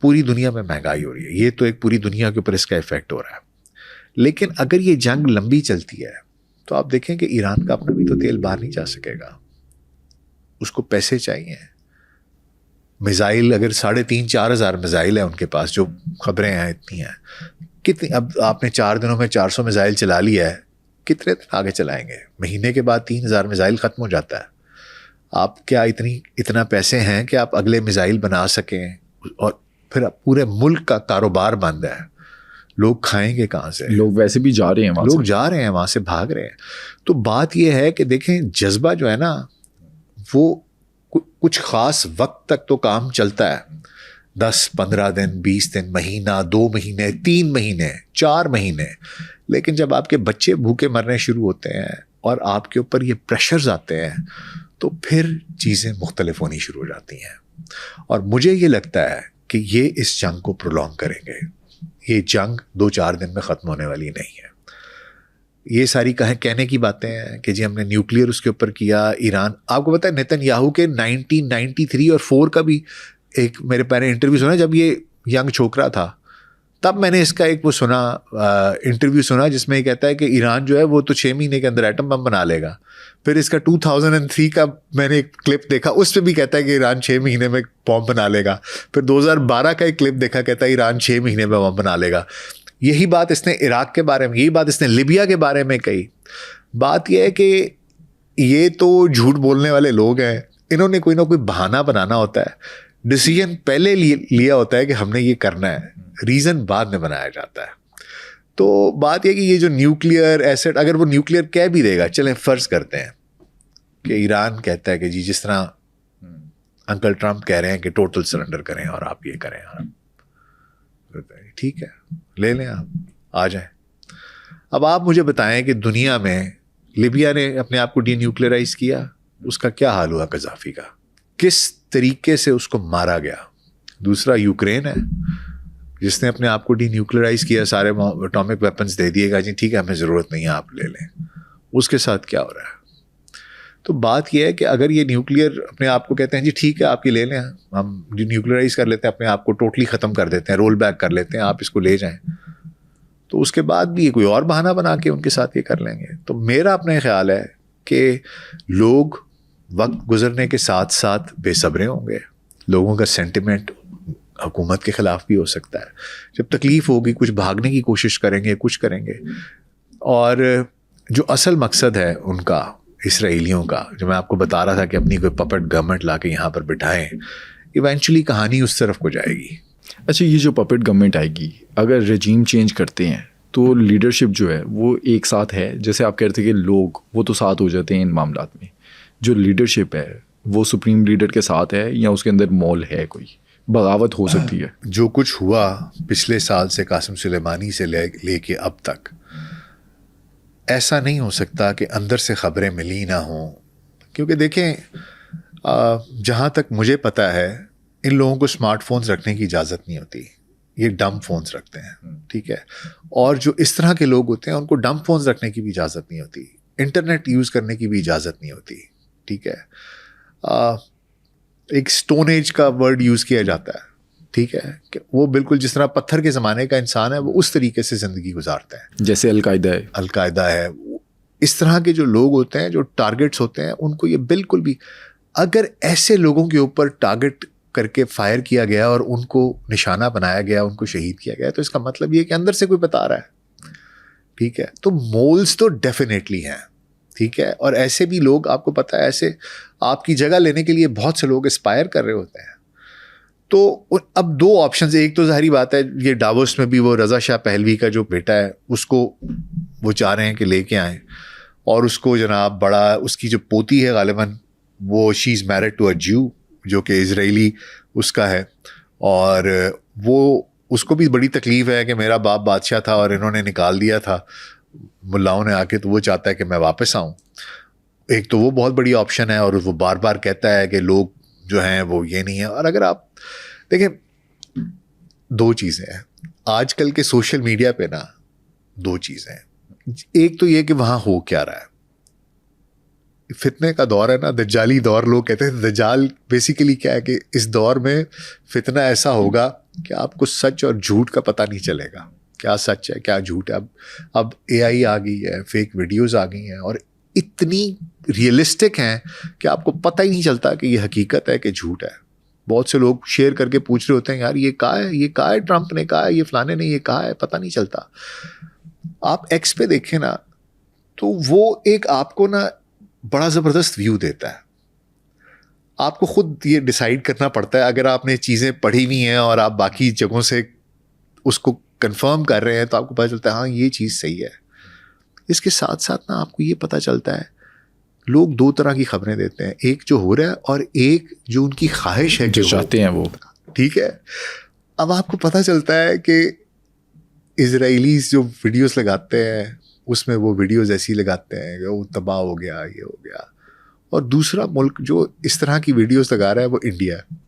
پوری دنیا میں مہنگائی ہو رہی ہے, یہ تو ایک پوری دنیا کے اوپر اس کا افیکٹ ہو رہا ہے. لیکن اگر یہ جنگ لمبی چلتی ہے تو آپ دیکھیں کہ ایران کا اپنا بھی تو تیل باہر نہیں جا سکے گا, اس کو پیسے چاہیے. میزائل اگر 3,500-4 ہزار میزائل ہیں ان کے پاس, جو خبریں ہیں اتنی ہیں, کتنی, اب آپ نے 4 دنوں میں 400 میزائل چلا لیا ہے, کتنے دن آگے چلائیں گے؟ مہینے کے بعد 3,000 میزائل ختم ہو جاتا ہے. آپ کیا اتنا پیسے ہیں کہ آپ اگلے میزائل بنا سکیں؟ اور پھر پورے ملک کا کاروبار بند ہے, لوگ کھائیں گے کہاں سے؟ لوگ ویسے بھی جا رہے ہیں وہاں لوگ جا رہے ہیں وہاں سے, بھاگ رہے ہیں. تو بات یہ ہے کہ دیکھیں جذبہ جو ہے نا وہ کچھ خاص وقت تک تو کام چلتا ہے, 10-15 دن, 20 دن, مہینہ, 2 مہینے, 3 مہینے, 4 مہینے. لیکن جب آپ کے بچے بھوکے مرنے شروع ہوتے ہیں اور آپ کے اوپر یہ پریشرز آتے ہیں تو پھر چیزیں مختلف ہونی شروع ہو جاتی ہیں. اور مجھے یہ لگتا ہے کہ یہ اس جنگ کو پرولونگ کریں گے. یہ جنگ 2-4 دن میں ختم ہونے والی نہیں ہے. یہ ساری کہنے کی باتیں ہیں کہ جی ہم نے نیوکلیئر اس کے اوپر کیا. ایران, آپ کو پتہ ہے نیتن یاہو کے 1993 اور 4 کا بھی ایک میرے پہلے انٹرویو سنا, جب یہ ینگ چھوکرا تھا تب میں نے اس کا ایک وہ سنا انٹرویو سنا جس میں یہ کہتا ہے کہ ایران جو ہے وہ تو 6 مہینے کے اندر ایٹم بم بنا لے گا. پھر اس کا 2003 کا میں نے ایک کلپ دیکھا, اس پہ بھی کہتا ہے کہ ایران 6 مہینے میں بم بنا لے گا. پھر 2012 کا ایک کلپ دیکھا, کہتا ہے ایران 6 مہینے میں بم بنا لے گا. یہی بات اس نے عراق کے بارے میں, یہی بات اس نے لیبیا کے بارے میں کہی. بات یہ ہے کہ یہ تو جھوٹ بولنے والے لوگ ہیں, انہوں نے کوئی نہ کوئی بہانہ بنانا ہوتا ہے. ڈیسیژن پہلے لیا ہوتا ہے کہ ہم نے یہ کرنا ہے, ریزن بعد میں بنایا جاتا ہے. تو بات یہ کہ یہ جو نیوکلیئر ایسٹ, اگر وہ نیوکلیئر کہہ بھی دے گا, چلیں فرض کرتے ہیں کہ ایران کہتا ہے کہ جی جس طرح انکل ٹرمپ کہہ رہے ہیں کہ ٹوٹل سرنڈر کریں اور آپ یہ کریں, اور ٹھیک ہے لے لیں, آپ آ جائیں. اب آپ مجھے بتائیں کہ دنیا میں لیبیا نے اپنے آپ کو ڈی نیوکلیئرائز کیا, اس کا کیا حال ہوا قذافی کا, کس طریقے سے اس کو مارا گیا. دوسرا یوکرین ہے جس نے اپنے آپ کو ڈی نیوکلیئرائز کیا, سارے اٹامک ویپنز دے دیے گا, جی ٹھیک ہے ہمیں ضرورت نہیں ہے آپ لے لیں. اس کے ساتھ کیا ہو رہا ہے؟ تو بات یہ ہے کہ اگر یہ نیوکلیئر اپنے آپ کو کہتے ہیں جی ٹھیک ہے آپ یہ لے لیں, ہم ڈی نیوکلیئرائز کر لیتے ہیں, اپنے آپ کو ٹوٹلی ختم کر دیتے ہیں, رول بیک کر لیتے ہیں, آپ اس کو لے جائیں, تو اس کے بعد بھی یہ کوئی اور بہانہ بنا کے ان کے ساتھ یہ کر لیں گے. تو میرا اپنا خیال ہے کہ لوگ وقت گزرنے کے ساتھ ساتھ بے صبرے ہوں گے. لوگوں کا سینٹیمنٹ حکومت کے خلاف بھی ہو سکتا ہے. جب تکلیف ہوگی کچھ بھاگنے کی کوشش کریں گے, کچھ کریں گے. اور جو اصل مقصد ہے ان کا, اسرائیلیوں کا, جو میں آپ کو بتا رہا تھا کہ اپنی کوئی پپٹ گورنمنٹ لا کے یہاں پر بٹھائیں, ایونچولی کہانی اس طرف کو جائے گی. اچھا, یہ جو پپٹ گورنمنٹ آئے گی, اگر رجیم چینج کرتے ہیں تو لیڈرشپ جو ہے وہ ایک ساتھ ہے, جیسے آپ کہتے ہیں کہ لوگ وہ تو ساتھ ہو جاتے ہیں ان معاملات میں, جو لیڈرشپ ہے وہ سپریم لیڈر کے ساتھ ہے یا اس کے اندر مول ہے, کوئی بغاوت ہو سکتی ہے؟ جو کچھ ہوا پچھلے سال سے قاسم سلیمانی سے لے کے اب تک, ایسا نہیں ہو سکتا کہ اندر سے خبریں ملی نہ ہوں. کیونکہ دیکھیں جہاں تک مجھے پتہ ہے ان لوگوں کو اسمارٹ فونز رکھنے کی اجازت نہیں ہوتی, یہ ڈمپ فونز رکھتے ہیں, ٹھیک ہے. اور جو اس طرح کے لوگ ہوتے ہیں ان کو ڈمپ فونز رکھنے کی بھی اجازت نہیں ہوتی, انٹرنیٹ یوز کرنے کی بھی اجازت نہیں ہوتی, ٹھیک ہے. ایک اسٹون ایج کا ورڈ یوز کیا جاتا ہے, ٹھیک ہے, کہ وہ بالکل جس طرح پتھر کے زمانے کا انسان ہے وہ اس طریقے سے زندگی گزارتا ہے, جیسے القاعدہ ہے. اس طرح کے جو لوگ ہوتے ہیں, جو ٹارگٹس ہوتے ہیں, ان کو یہ بالکل بھی, اگر ایسے لوگوں کے اوپر ٹارگٹ کر کے فائر کیا گیا اور ان کو نشانہ بنایا گیا, ان کو شہید کیا گیا, تو اس کا مطلب یہ کہ اندر سے کوئی بتا رہا ہے, ٹھیک ہے. تو مولز تو ڈیفینیٹلی ہیں, ٹھیک ہے. اور ایسے بھی لوگ, آپ کو پتہ ہے, ایسے آپ کی جگہ لینے کے لیے بہت سے لوگ اسپائر کر رہے ہوتے ہیں. تو اب 2 آپشنز, ایک تو ظاہری بات ہے یہ ڈاووس میں بھی وہ رضا شاہ پہلوی کا جو بیٹا ہے اس کو وہ چاہ رہے ہیں کہ لے کے آئیں, اور اس کو جناب بڑا, اس کی جو پوتی ہے غالباً وہ شی از میرڈ ٹو اے جیو جو کہ اسرائیلی اس کا ہے, اور وہ اس کو بھی بڑی تکلیف ہے کہ میرا باپ بادشاہ تھا اور انہوں نے نکال دیا تھا ملاؤں نے آ کے, تو وہ چاہتا ہے کہ میں واپس آؤں. ایک تو وہ بہت بڑی آپشن ہے, اور وہ بار بار کہتا ہے کہ لوگ جو ہیں وہ یہ نہیں ہے. اور اگر آپ دیکھیں 2 چیزیں ہیں آج کل کے سوشل میڈیا پہ نا, 2 چیزیں ہیں. ایک تو یہ کہ وہاں ہو کیا رہا ہے, فتنے کا دور ہے نا, دجالی دور لوگ کہتے ہیں. دجال بیسیکلی کیا ہے کہ اس دور میں فتنہ ایسا ہوگا کہ آپ کو سچ اور جھوٹ کا پتہ نہیں چلے گا. کیا سچ ہے کیا جھوٹ ہے. اب AI آ گئی ہے, فیک ویڈیوز آ گئی ہیں اور اتنی ریئلسٹک ہیں کہ آپ کو پتہ ہی نہیں چلتا کہ یہ حقیقت ہے کہ جھوٹ ہے. بہت سے لوگ شیئر کر کے پوچھ رہے ہوتے ہیں یار یہ کہا ہے ٹرمپ نے کہا ہے, یہ فلانے نے یہ کہا ہے, پتہ نہیں چلتا. آپ ایکس پہ دیکھیں نا تو وہ ایک آپ کو نا بڑا زبردست ویو دیتا ہے. آپ کو خود یہ ڈیسائیڈ کرنا پڑتا ہے, اگر آپ نے چیزیں پڑھی ہوئی ہیں اور آپ باقی جگہوں سے اس کو کنفرم کر رہے ہیں تو آپ کو پتہ چلتا ہے ہاں یہ چیز صحیح ہے. اس کے ساتھ ساتھ نا آپ کو یہ پتہ چلتا ہے لوگ دو طرح کی خبریں دیتے ہیں, ایک جو ہو رہا ہے اور ایک جو ان کی خواہش ہے جو چاہتے ہیں وہ. ٹھیک ہے, اب آپ کو پتہ چلتا ہے کہ اسرائیلیز جو ویڈیوز لگاتے ہیں اس میں وہ ویڈیوز ایسی لگاتے ہیں کہ وہ تباہ ہو گیا یہ ہو گیا, اور دوسرا ملک جو اس طرح کی ویڈیوز لگا رہا ہے وہ انڈیا ہے.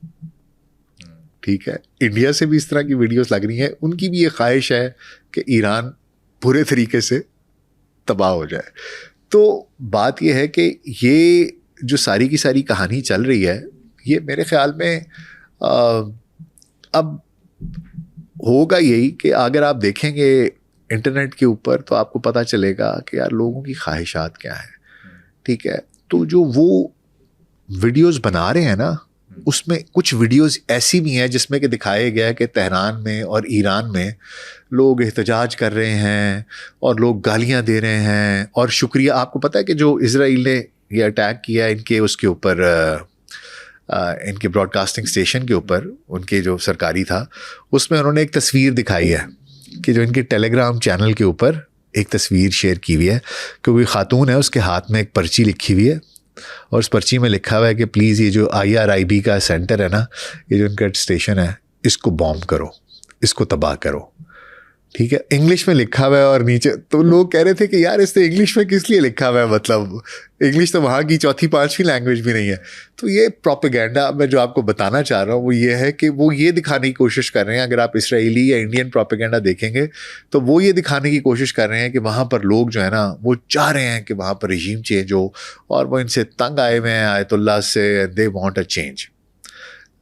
ٹھیک ہے, انڈیا سے بھی اس طرح کی ویڈیوز لگ رہی ہیں, ان کی بھی یہ خواہش ہے کہ ایران برے طریقے سے تباہ ہو جائے. تو بات یہ ہے کہ یہ جو ساری کی ساری کہانی چل رہی ہے یہ میرے خیال میں اب ہوگا یہی کہ اگر آپ دیکھیں گے انٹرنیٹ کے اوپر تو آپ کو پتہ چلے گا کہ یار لوگوں کی خواہشات کیا ہیں. ٹھیک ہے, تو جو وہ ویڈیوز بنا رہے ہیں نا اس میں کچھ ویڈیوز ایسی بھی ہیں جس میں کہ دکھایا گیا ہے کہ تہران میں اور ایران میں لوگ احتجاج کر رہے ہیں اور لوگ گالیاں دے رہے ہیں اور شکریہ. آپ کو پتہ ہے کہ جو اسرائیل نے یہ اٹیک کیا ان کے اس کے اوپر ان کے براڈ کاسٹنگ اسٹیشن کے اوپر ان کے جو سرکاری تھا اس میں انہوں نے ایک تصویر دکھائی ہے کہ جو ان کے ٹیلی گرام چینل کے اوپر ایک تصویر شیئر کی ہوئی ہے کہ کوئی خاتون ہے اس کے ہاتھ میں ایک پرچی لکھی ہوئی ہے اور اس پرچی میں لکھا ہوا ہے کہ پلیز یہ جو IRIB کا سینٹر ہے نا, یہ جو ان کا اسٹیشن ہے اس کو بوم کرو, اس کو تباہ کرو. ٹھیک ہے, انگلش میں لکھا ہوا ہے اور نیچے تو لوگ کہہ رہے تھے کہ یار اس نے انگلش میں کس لیے لکھا ہوا ہے, مطلب انگلش تو وہاں کی چوتھی پانچویں لینگویج بھی نہیں ہے. تو یہ پروپیگنڈا میں جو آپ کو بتانا چاہ رہا ہوں وہ یہ ہے کہ وہ یہ دکھانے کی کوشش کر رہے ہیں, اگر آپ اسرائیلی یا انڈین پروپیگنڈا دیکھیں گے تو وہ یہ دکھانے کی کوشش کر رہے ہیں کہ وہاں پر لوگ جو ہے نا وہ چاہ رہے ہیں کہ وہاں پر رژیم چینج ہو اور وہ ان سے تنگ آئے ہوئے ہیں آیت اللہ سے, دے وانٹ اے چینج.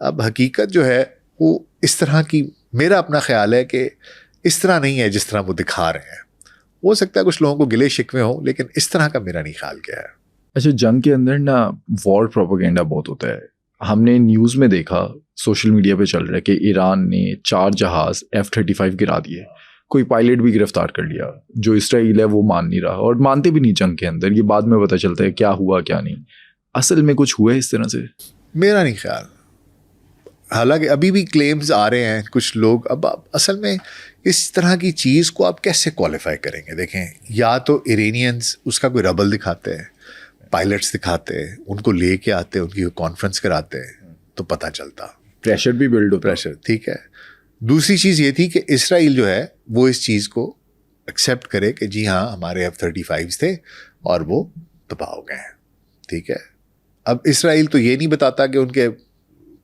اب حقیقت جو ہے وہ اس طرح کی, میرا اپنا خیال ہے کہ اس طرح نہیں ہے جس طرح وہ دکھا رہے ہیں. ہو سکتا ہے کچھ لوگوں کو گلے شکوے ہوں لیکن اس طرح کا میرا نہیں خیال کیا ہے. اچھا, جنگ کے اندر نا وار پروپیگنڈا بہت ہوتا ہے. ہم نے نیوز میں دیکھا, سوشل میڈیا پہ چل رہا ہے کہ ایران نے 4 جہاز F-35 گرا دیے, کوئی پائلٹ بھی گرفتار کر لیا. جو اسرائیل ہے وہ مان نہیں رہا اور مانتے بھی نہیں جنگ کے اندر. یہ بعد میں پتہ چلتا ہے کیا ہوا کیا نہیں. اصل میں کچھ ہوا ہے اس طرح سے؟ میرا نہیں خیال. حالانکہ ابھی بھی کلیمز آ رہے ہیں کچھ لوگ. اب اصل میں اس طرح کی چیز کو آپ کیسے کوالیفائی کریں گے؟ دیکھیں, یا تو ایرینینز اس کا کوئی ربل دکھاتے ہیں, پائلٹس دکھاتے ہیں, ان کو لے کے آتے, ان کی کانفرنس کراتے ہیں تو پتہ چلتا. پریشر بھی بلڈ ہوتا, پریشر. ٹھیک ہے. دوسری چیز یہ تھی کہ اسرائیل جو ہے وہ اس چیز کو ایکسیپٹ کرے کہ جی ہاں ہمارے F-35 تھے اور وہ تباہ ہو گئے ہیں. ٹھیک ہے. اب اسرائیل تو یہ نہیں بتاتا کہ ان کے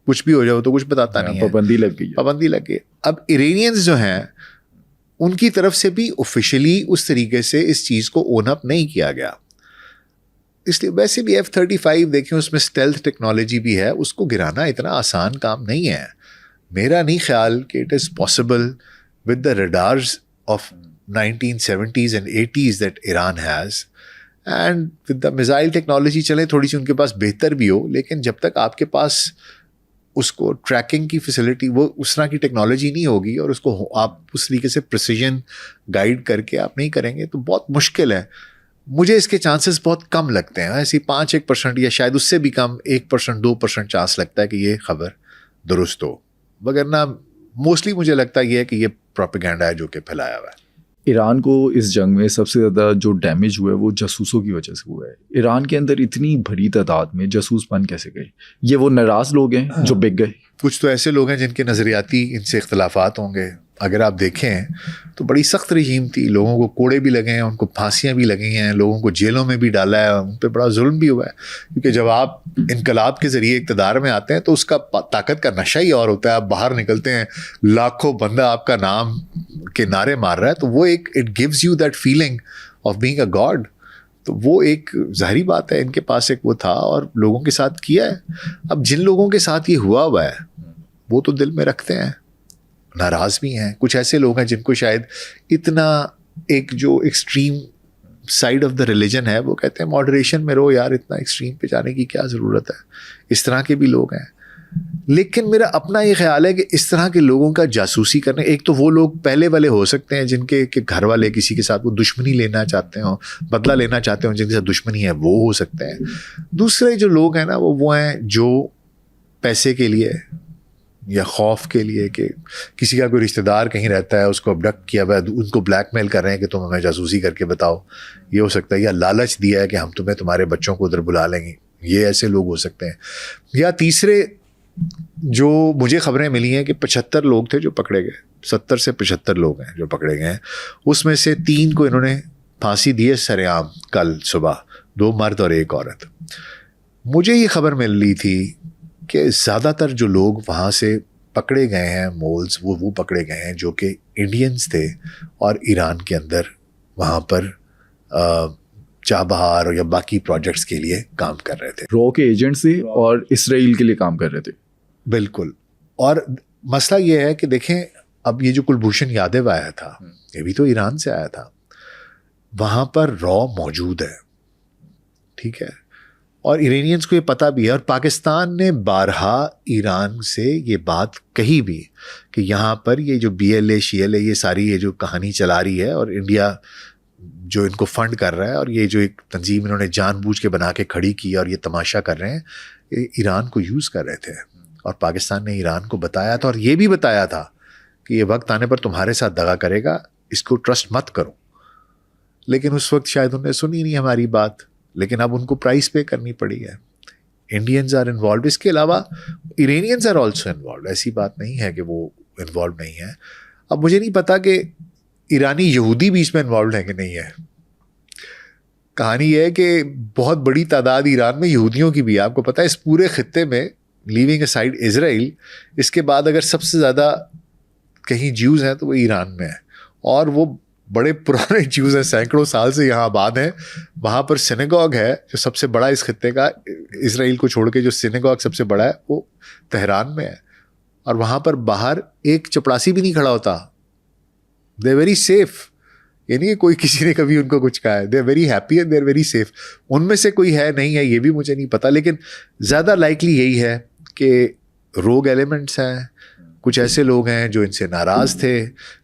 کچھ بھی ہو جائے, تو کچھ بتاتا نہیں ہے, پابندی لگ گئی, پابندی لگ گئی. اب ایرینینز جو ہیں ان کی طرف سے بھی آفیشلی اس طریقے سے اس چیز کو اون اپ نہیں کیا گیا. اس لیے ویسے بھی F-35 دیکھیں اس میں اسٹیلتھ ٹیکنالوجی بھی ہے, اس کو گرانا اتنا آسان کام نہیں ہے. میرا نہیں خیال کہ it is possible with the radars of 1970s and 80s that Iran has and with the missile technology. چلیں تھوڑی سی ان کے پاس بہتر بھی ہو, لیکن جب تک آپ کے پاس اس کو ٹریکنگ کی فیسلٹی, وہ اس طرح کی ٹیکنالوجی نہیں ہوگی اور اس کو آپ اس طریقے سے پریسیجن گائیڈ کر کے آپ نہیں کریں گے تو بہت مشکل ہے. مجھے اس کے چانسز بہت کم لگتے ہیں, ایسی 5-1% یا شاید اس سے بھی کم 1% 2% چانس لگتا ہے کہ یہ خبر درست ہو, وگرنہ موسٹلی مجھے لگتا یہ ہے کہ یہ پروپیگنڈا ہے جو کہ پھیلایا ہوا ہے. ایران کو اس جنگ میں سب سے زیادہ جو ڈیمیج ہوا ہے وہ جاسوسوں کی وجہ سے ہوا ہے. ایران کے اندر اتنی بڑی تعداد میں جاسوس بن کیسے گئے؟ یہ وہ ناراض لوگ ہیں جو بک گئے. کچھ تو ایسے لوگ ہیں جن کے نظریاتی ان سے اختلافات ہوں گے. اگر آپ دیکھیں تو بڑی سخت رژیم تھی, لوگوں کو کوڑے بھی لگے ہیں, ان کو پھانسیاں بھی لگی ہیں, لوگوں کو جیلوں میں بھی ڈالا ہے, ان پہ بڑا ظلم بھی ہوا ہے. کیونکہ جب آپ انقلاب کے ذریعے اقتدار میں آتے ہیں تو اس کا طاقت کا نشہ ہی اور ہوتا ہے. آپ باہر نکلتے ہیں, لاکھوں بندہ آپ کا نام کے نعرے مار رہا ہے, تو وہ ایک it gives you that feeling of being a God. تو وہ ایک ظاہری بات ہے ان کے پاس ایک وہ تھا اور لوگوں کے ساتھ کیا ہے. اب جن لوگوں کے ساتھ یہ ہوا ہے وہ تو دل میں رکھتے ہیں, ناراض بھی ہیں, کچھ ایسے لوگ ہیں جن کو شاید اتنا ایک جو extreme side of the religion ہے وہ کہتے ہیں ماڈریشن میں رہو یار, اتنا ایکسٹریم پہ جانے کی کیا ضرورت ہے. اس طرح کے بھی لوگ ہیں. لیکن میرا اپنا یہ خیال ہے کہ اس طرح کے لوگوں کا جاسوسی کرنے, ایک تو وہ لوگ پہلے والے ہو سکتے ہیں جن کے گھر والے کسی کے ساتھ وہ دشمنی لینا چاہتے ہوں, بدلہ لینا چاہتے ہوں, جن کے ساتھ دشمنی ہے وہ ہو سکتے ہیں. دوسرے جو لوگ ہیں نا وہ ہیں جو پیسے کے لیے یا خوف کے لیے کہ کسی کا کوئی رشتہ دار کہیں رہتا ہے, اس کو ابڈکٹ کیا ہوا ہے, ان کو بلیک میل کر رہے ہیں کہ تم ہمیں جاسوسی کر کے بتاؤ, یہ ہو سکتا ہے. یا لالچ دیا ہے کہ ہم تمہیں تمہارے بچوں کو ادھر بلا لیں گے, یہ ایسے لوگ ہو سکتے ہیں. یا تیسرے جو مجھے خبریں ملی ہیں کہ 75 لوگ تھے جو پکڑے گئے, 70 سے 75 لوگ ہیں جو پکڑے گئے ہیں. اس میں سے 3 کو انہوں نے پھانسی دی ہے سر عام کل صبح, 2 مرد اور 1 عورت. مجھے یہ خبر مل رہی تھی کہ زیادہ تر جو لوگ وہاں سے پکڑے گئے ہیں مولز, وہ پکڑے گئے ہیں جو کہ انڈینز تھے اور ایران کے اندر وہاں پر چابہار یا باقی پروجیکٹس کے لیے کام کر رہے تھے. رو کے ایجنٹس تھے اور اسرائیل کے لیے کام کر رہے تھے. بالکل. اور مسئلہ یہ ہے کہ دیکھیں اب یہ جو کلبھوشن یادو آیا تھا یہ بھی تو ایران سے آیا تھا, وہاں پر را موجود ہے, ٹھیک ہے, اور ایرانیئنس کو یہ پتہ بھی ہے. اور پاکستان نے بارہا ایران سے یہ بات کہی بھی کہ یہاں پر یہ جو BLA SHIELA یہ ساری یہ جو کہانی چلا رہی ہے اور انڈیا جو ان کو فنڈ کر رہا ہے اور یہ جو ایک تنظیم انہوں نے جان بوجھ کے بنا کے کھڑی کی اور یہ تماشا کر رہے ہیں, یہ ایران کو یوز کر رہے تھے. اور پاکستان نے ایران کو بتایا تھا اور یہ بھی بتایا تھا کہ یہ وقت آنے پر تمہارے ساتھ دغا کرے گا, اس کو ٹرسٹ مت کرو. لیکن اس وقت شاید انہوں نے سنی نہیں ہماری بات, لیکن اب ان کو پرائز پے کرنی پڑی ہے. انڈینز آر انوالوڈ, اس کے علاوہ ایرانیئنز آر آلسو انوالوڈ, ایسی بات نہیں ہے کہ وہ انوالوڈ نہیں ہے. اب مجھے نہیں پتا کہ ایرانی یہودی بھی اس میں انوالوڈ ہیں کہ نہیں ہے. کہانی یہ ہے کہ بہت بڑی تعداد ایران میں یہودیوں کی بھی ہے. آپ کو پتا ہے اس پورے خطے میں لیونگ اے سائڈ اسرائیل, اس کے بعد اگر سب سے زیادہ کہیں جیوز ہیں تو وہ ایران میں ہیں, اور وہ بڑے پرانے جیوز ہیں, سینکڑوں سال سے یہاں آباد ہیں. وہاں پر سینیگوگ ہے جو سب سے بڑا اس خطے کا, اسرائیل کو چھوڑ کے جو سینیگوگ سب سے بڑا ہے وہ تہران میں ہے. اور وہاں پر باہر ایک چپڑاسی بھی نہیں کھڑا ہوتا. دے ویری سیف, یعنی کہ کوئی کسی نے کبھی ان کو کچھ کہا ہے. They very happy and they are very safe. ان میں سے کوئی ہے نہیں ہے یہ بھی مجھے نہیں پتا, لیکن زیادہ لائکلی یہی ہے کہ روگ ایلیمنٹس ہیں, کچھ ایسے لوگ ہیں جو ان سے ناراض تھے,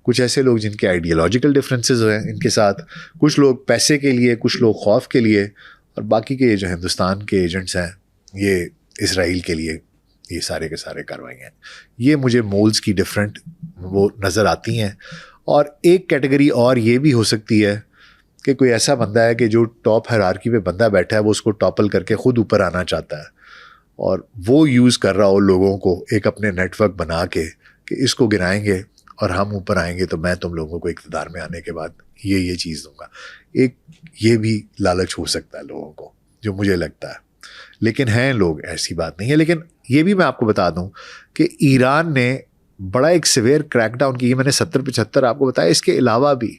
کچھ ایسے لوگ جن کے آئیڈیالوجیکل ڈفرینسز ہیں ان کے ساتھ, کچھ لوگ پیسے کے لیے, کچھ لوگ خوف کے لیے, اور باقی کے جو ہندوستان کے ایجنٹس ہیں یہ اسرائیل کے لیے یہ سارے کے سارے کارروائی ہیں. یہ مجھے مولز کی ڈفرینٹ وہ نظر آتی ہیں. اور ایک کیٹیگری اور یہ بھی ہو سکتی ہے کہ کوئی ایسا بندہ ہے کہ جو ٹاپ ہیرارکی پہ بندہ بیٹھا ہے, وہ اس کو ٹاپل کر کے خود اوپر آنا چاہتا ہے, اور وہ یوز کر رہا ہو لوگوں کو ایک اپنے نیٹ ورک بنا کے کہ اس کو گرائیں گے اور ہم اوپر آئیں گے تو میں تم لوگوں کو اقتدار میں آنے کے بعد یہ چیز دوں گا. ایک یہ بھی لالچ ہو سکتا ہے لوگوں کو, جو مجھے لگتا ہے. لیکن ہیں لوگ, ایسی بات نہیں ہے. لیکن یہ بھی میں آپ کو بتا دوں کہ ایران نے بڑا ایک سیویئر کریک ڈاؤن کی, میں نے 70-75 آپ کو بتایا, اس کے علاوہ بھی,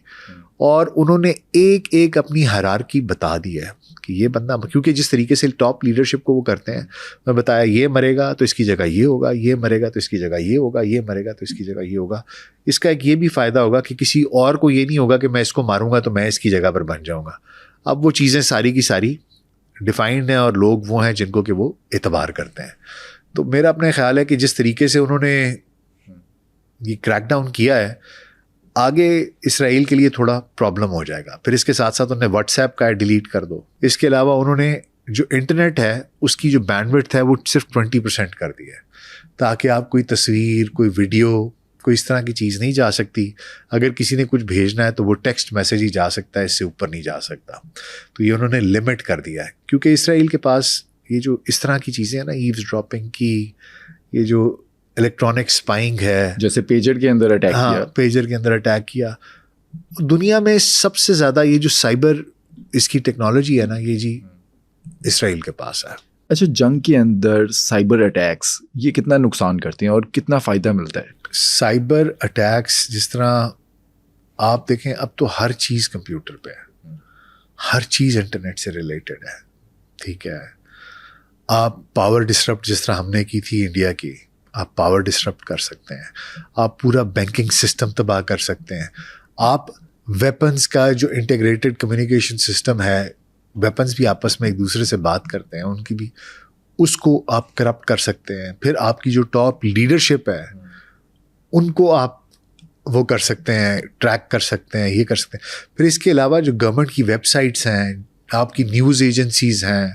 اور انہوں نے ایک اپنی ہیرارکی بتا دی ہے کہ یہ بندہ, کیونکہ جس طریقے سے ٹاپ لیڈرشپ کو وہ کرتے ہیں, میں بتایا یہ مرے گا تو اس کی جگہ یہ ہوگا, یہ مرے گا تو اس کی جگہ یہ ہوگا, یہ مرے گا تو اس کی جگہ یہ ہوگا. اس کا ایک یہ بھی فائدہ ہوگا کہ کسی اور کو یہ نہیں ہوگا کہ میں اس کو ماروں گا تو میں اس کی جگہ پر بن جاؤں گا. اب وہ چیزیں ساری کی ساری ڈیفائنڈ ہیں اور لوگ وہ ہیں جن کو کہ وہ اعتبار کرتے ہیں. تو میرا اپنا خیال ہے کہ جس طریقے سے انہوں نے یہ کریک ڈاؤن کیا ہے, آگے اسرائیل کے لیے تھوڑا پرابلم ہو جائے گا. پھر اس کے ساتھ ساتھ انہوں نے واٹس ایپ کا ڈیلیٹ کر دو. اس کے علاوہ انہوں نے جو انٹرنیٹ ہے اس کی جو بینڈ وڈتھ ہے وہ صرف 20% کر دی ہے, تاکہ آپ کوئی تصویر, کوئی ویڈیو, کوئی اس طرح کی چیز نہیں جا سکتی. اگر کسی نے کچھ بھیجنا ہے تو وہ ٹیکسٹ میسج ہی جا سکتا ہے, اس سے اوپر نہیں جا سکتا. تو یہ انہوں نے لمٹ کر دیا ہے, کیونکہ اسرائیل کے پاس یہ جو اس طرح کی چیزیں ہیں نا, ایوز ڈراپنگ کی, یہ جو الیکٹرانک اسپائنگ ہے, جیسے پیجر کے اندر اٹیک کیا. ہاں, پیجر کے اندر اٹیک کیا. دنیا میں سب سے زیادہ یہ جو سائبر اس کی ٹیکنالوجی ہے نا, یہ جی اسرائیل کے پاس ہے. اچھا, جنگ کے اندر سائبر اٹیکس یہ کتنا نقصان کرتے ہیں اور کتنا فائدہ ملتا ہے؟ سائبر اٹیکس جس طرح آپ دیکھیں, اب تو ہر چیز کمپیوٹر پہ ہے, ہر چیز انٹرنیٹ سے ریلیٹڈ ہے, ٹھیک ہے. آپ پاور ڈسرپٹ جس طرح ہم نے کی تھی انڈیا کی, آپ پاور ڈسٹرپٹ کر سکتے ہیں, آپ پورا بینکنگ سسٹم تباہ کر سکتے ہیں, آپ ویپنز کا جو انٹیگریٹڈ کمیونیکیشن سسٹم ہے, ویپنز بھی آپس میں ایک دوسرے سے بات کرتے ہیں, ان کی بھی اس کو آپ کرپٹ کر سکتے ہیں. پھر آپ کی جو ٹاپ لیڈرشپ ہے ان کو آپ وہ کر سکتے ہیں, ٹریک کر سکتے ہیں, یہ کر سکتے ہیں. پھر اس کے علاوہ جو گورنمنٹ کی ویب سائٹس ہیں, آپ کی نیوز ایجنسیز ہیں,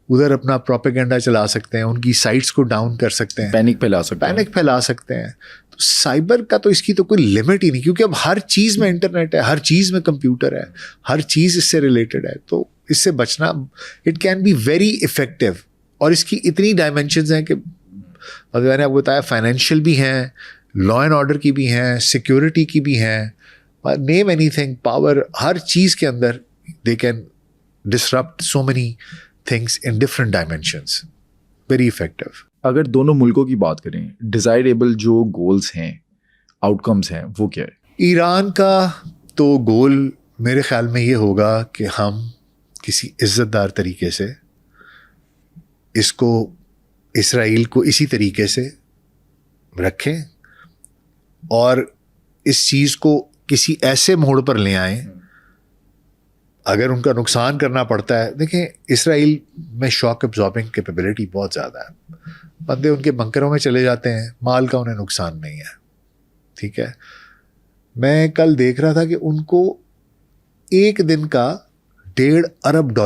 ادھر اپنا پروپیگنڈا چلا سکتے ہیں, ان کی سائٹس کو ڈاؤن کر سکتے ہیں, پینک پھیلا سکتے ہیں. تو سائبر کا تو اس کی تو کوئی لمٹ ہی نہیں, کیونکہ اب ہر چیز میں انٹرنیٹ ہے, ہر چیز میں کمپیوٹر ہے, ہر چیز اس سے ریلیٹڈ ہے. تو اس سے بچنا it can be very effective. اور اس کی اتنی ڈائمینشنز ہیں کہ اگر میں نے آپ کو بتایا فائنینشیل بھی ہیں, لا اینڈ آرڈر کی بھی ہیں, سیکورٹی کی بھی ہیں, نیم اینی تھنگ, پاور, ہر چیز کے اندر they can disrupt so many things in different dimensions. Very effective. اگر دونوں ملکوں کی بات کریں, ڈیزائریبل جو گولز ہیں, آؤٹ کمز ہیں, وہ کیا ہے؟ ایران کا تو گول میرے خیال میں یہ ہوگا کہ ہم کسی عزت دار طریقے سے اس کو, اسرائیل کو اسی طریقے سے رکھیں اور اس چیز کو کسی ایسے موڑ پر لے آئیں. اگر ان کا نقصان کرنا پڑتا ہے, دیکھیں اسرائیل میں شاک ابزاربنگ کیپیبلٹی بہت زیادہ ہے, بندے ان کے بنکروں میں چلے جاتے ہیں, مال کا انہیں نقصان نہیں ہے. ٹھیک ہے, میں کل دیکھ رہا تھا کہ ان کو ایک دن کا $1.5 ارب,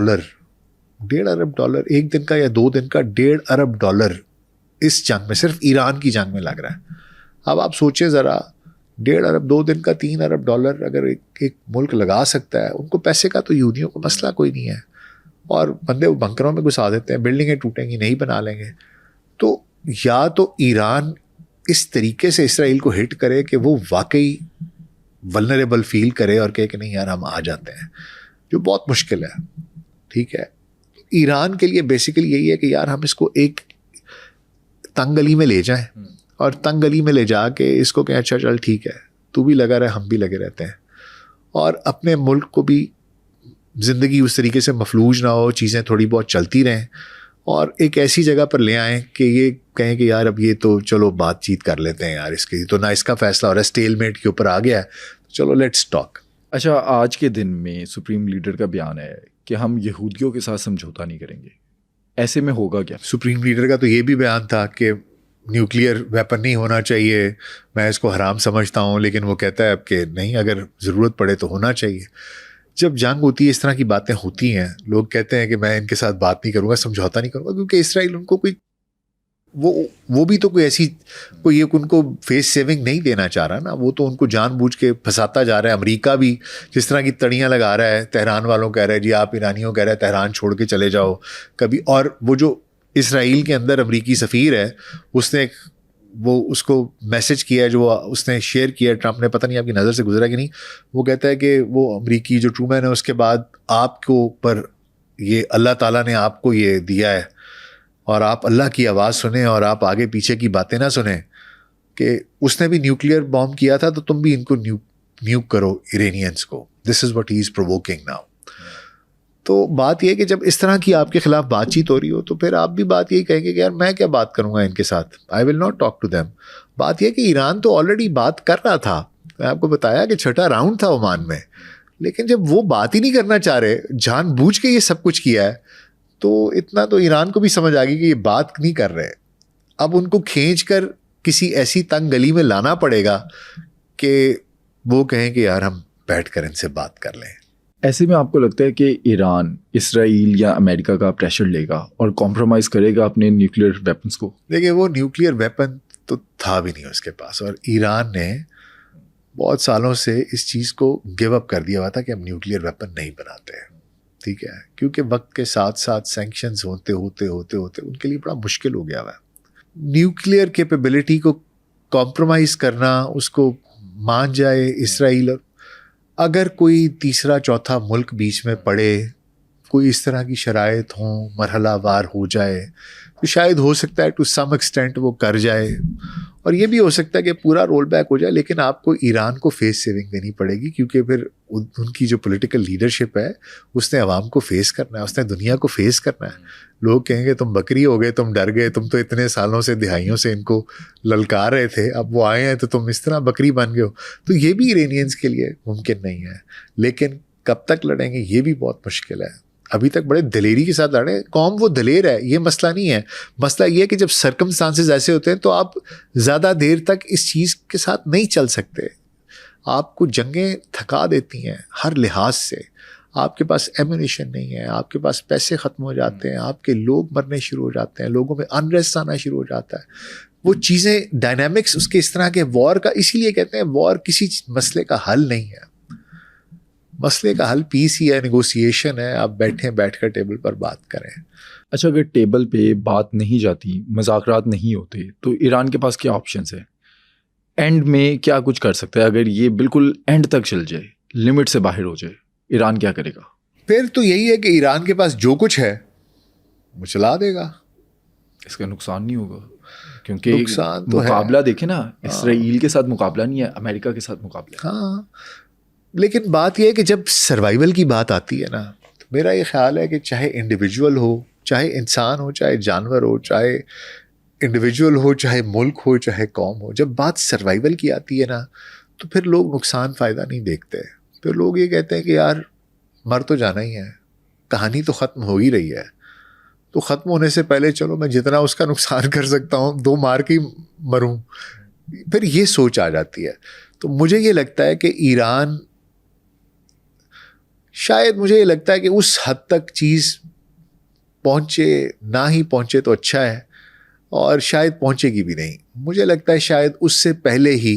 $1.5 ارب ایک دن کا یا 2 دن کا $1.5 ارب اس جنگ میں, صرف ایران کی جنگ میں لگ رہا ہے. اب آپ سوچیں ذرا, 1.5 ارب 2 دن کا $3 ارب اگر ایک ملک لگا سکتا ہے, ان کو پیسے کا تو یہودیوں کو مسئلہ کوئی نہیں ہے, اور بندے وہ بنکروں میں گھسا دیتے ہیں, بلڈنگیں ٹوٹیں گی, نہیں بنا لیں گے. تو یا تو ایران اس طریقے سے اسرائیل کو ہٹ کرے کہ وہ واقعی ولنریبل فیل کرے اور کہے کہ نہیں یار ہم آ جاتے ہیں, جو بہت مشکل ہے. ٹھیک ہے, ایران کے لیے بیسیکلی یہی ہے کہ یار ہم اس کو ایک تنگ گلی میں لے جائیں, اور تنگ گلی میں لے جا کے اس کو کہ اچھا چل ٹھیک ہے, تو بھی لگا رہے, ہم بھی لگے رہتے ہیں, اور اپنے ملک کو بھی زندگی اس طریقے سے مفلوج نہ ہو, چیزیں تھوڑی بہت چلتی رہیں, اور ایک ایسی جگہ پر لے آئیں کہ یہ کہیں کہ یار اب یہ تو چلو بات چیت کر لیتے ہیں یار, اس کی تو نہ اس کا فیصلہ ہو رہا ہے, اسٹیل میٹ کے اوپر آ گیا ہے, چلو لیٹس ٹاک. اچھا, آج کے دن میں سپریم لیڈر کا بیان ہے کہ ہم یہودیوں کے ساتھ سمجھوتا نہیں کریں گے, ایسے میں ہوگا کیا؟ سپریم لیڈر کا تو یہ بھی بیان تھا کہ نیوکلیئر ویپن نہیں ہونا چاہیے, میں اس کو حرام سمجھتا ہوں, لیکن وہ کہتا ہے اب کہ نہیں, اگر ضرورت پڑے تو ہونا چاہیے. جب جنگ ہوتی ہے اس طرح کی باتیں ہوتی ہیں, لوگ کہتے ہیں کہ میں ان کے ساتھ بات نہیں کروں گا, سمجھوتا نہیں کروں گا, کیونکہ اسرائیل ان کو کوئی وہ بھی تو کوئی ایسی کوئی ان کو فیس سیونگ نہیں دینا چاہ رہا نا, وہ تو ان کو جان بوجھ کے پھنساتا جا رہا ہے. امریکہ بھی جس طرح کی تڑیاں لگا رہا ہے, تہران والوں کہہ رہے ہیں جی آپ ایرانیوں کہہ رہے ہیں تہران چھوڑ کے چلے جاؤ کبھی, اور وہ جو اسرائیل کے اندر امریکی سفیر ہے اس نے وہ اس کو میسج کیا ہے جو اس نے شیئر کیا, ٹرمپ نے, پتہ نہیں آپ کی نظر سے گزرا کہ نہیں, وہ کہتا ہے کہ وہ امریکی جو ٹرومین ہے اس کے بعد آپ کو اوپر یہ اللہ تعالیٰ نے آپ کو یہ دیا ہے, اور آپ اللہ کی آواز سنیں اور آپ آگے پیچھے کی باتیں نہ سنیں, کہ اس نے بھی نیوکلیئر بام کیا تھا تو تم بھی ان کو نیوک کرو ایرانینس کو. This is what he is provoking now. تو بات یہ ہے کہ جب اس طرح کی آپ کے خلاف بات چیت ہو رہی ہو تو پھر آپ بھی بات یہی کہیں گے کہ یار میں کیا بات کروں گا ان کے ساتھ, I will not talk to them. بات یہ کہ ایران تو آلریڈی بات کر رہا تھا, میں آپ کو بتایا کہ 6واں راؤنڈ تھا عمان میں, لیکن جب وہ بات ہی نہیں کرنا چاہ رہے, جان بوجھ کے یہ سب کچھ کیا ہے, تو اتنا تو ایران کو بھی سمجھ آ گئی کہ یہ بات نہیں کر رہے. اب ان کو کھینچ کر کسی ایسی تنگ گلی میں لانا پڑے گا کہ وہ کہیں کہ یار ہم بیٹھ کر ان سے بات کر لیں. ایسے میں آپ کو لگتا ہے کہ ایران اسرائیل یا امریکہ کا پریشر لے گا اور کمپرومائز کرے گا اپنے نیوکلیئر ویپنس کو؟ دیکھیے وہ نیوکلیئر ویپن تو تھا بھی نہیں اس کے پاس, اور ایران نے بہت سالوں سے اس چیز کو گیو اپ کر دیا ہوا تھا کہ ہم نیوکلیئر ویپن نہیں بناتے ہیں. ٹھیک ہے, کیونکہ وقت کے ساتھ ساتھ سینکشنز ہوتے ان کے لیے بڑا مشکل ہو گیا ہوا ہے. نیوکلیئر کیپیبلٹی کو کمپرومائز کرنا, اس کو مان جائے اسرائیل, اگر کوئی تیسرا چوتھا ملک بیچ میں پڑے, کوئی اس طرح کی شرائط ہوں، مرحلہ وار ہو جائے تو شاید ہو سکتا ہے ٹو سم ایکسٹینٹ وہ کر جائے، اور یہ بھی ہو سکتا ہے کہ پورا رول بیک ہو جائے، لیکن آپ کو ایران کو فیس سیونگ دینی پڑے گی، کیونکہ پھر ان کی جو پولیٹیکل لیڈرشپ ہے اس نے عوام کو فیس کرنا ہے، اس نے دنیا کو فیس کرنا ہے. لوگ کہیں گے تم بکری ہو گئے، تم ڈر گئے، تم تو اتنے سالوں سے دہائیوں سے ان کو للکار رہے تھے، اب وہ آئے ہیں تو تم اس طرح بکری بن گئے ہو. تو یہ بھی ایرانیئنس کے لیے ممکن نہیں ہے، لیکن کب تک لڑیں گے یہ بھی بہت مشکل ہے. ابھی تک بڑے دلیری کے ساتھ لڑے، قوم وہ دلیر ہے، یہ مسئلہ نہیں ہے. مسئلہ یہ ہے کہ جب سرکمسٹانسز ایسے ہوتے ہیں تو آپ زیادہ دیر تک اس چیز کے ساتھ نہیں چل سکتے. آپ کو جنگیں تھکا دیتی ہیں ہر لحاظ سے. آپ کے پاس ایمونیشن نہیں ہے، آپ کے پاس پیسے ختم ہو جاتے ہیں، آپ کے لوگ مرنے شروع ہو جاتے ہیں، لوگوں میں انریسٹ آنا شروع ہو جاتا ہے. وہ چیزیں ڈائنامکس اس کے اس طرح کے وار کا، اسی لیے کہتے ہیں وار کسی مسئلے کا حل نہیں ہے. مسئلے کا حل پیس ہی ہے، نیگوسیشن ہے. آپ بیٹھ کر ٹیبل پر بات کریں. اچھا، اگر ٹیبل پہ بات نہیں جاتی، مذاکرات نہیں ہوتے، تو ایران کے پاس کیا آپشنس ہیں؟ اینڈ میں کیا کچھ کر سکتا ہے؟ اگر یہ بالکل اینڈ تک چل جائے، لمٹ سے باہر ہو جائے، ایران کیا کرے گا؟ پھر تو یہی ہے کہ ایران کے پاس جو کچھ ہے وہ چلا دے گا. اس کا نقصان نہیں ہوگا؟ کیونکہ نقصان تو مقابلہ دیکھیں نا، اسرائیل کے ساتھ مقابلہ نہیں ہے، امریکہ کے ساتھ مقابلہ ہے. ہاں، لیکن بات یہ ہے کہ جب سروائیول کی بات آتی ہے نا، تو میرا یہ خیال ہے کہ چاہے انڈیویجول ہو، چاہے انسان ہو، چاہے جانور ہو، چاہے انڈیویجول ہو، چاہے ملک ہو، چاہے قوم ہو، جب بات سروائیول کی آتی ہے نا تو پھر لوگ نقصان فائدہ نہیں دیکھتے. پھر لوگ یہ کہتے ہیں کہ یار مر تو جانا ہی ہے، کہانی تو ختم ہو ہی رہی ہے، تو ختم ہونے سے پہلے چلو میں جتنا اس کا نقصان کر سکتا ہوں 2 مار کے مروں. پھر یہ سوچ آ جاتی ہے. تو مجھے یہ لگتا ہے کہ ایران، شاید مجھے یہ لگتا ہے کہ اس حد تک چیز پہنچے نہ ہی پہنچے تو اچھا ہے، اور شاید پہنچے گی بھی نہیں. مجھے لگتا ہے شاید اس سے پہلے ہی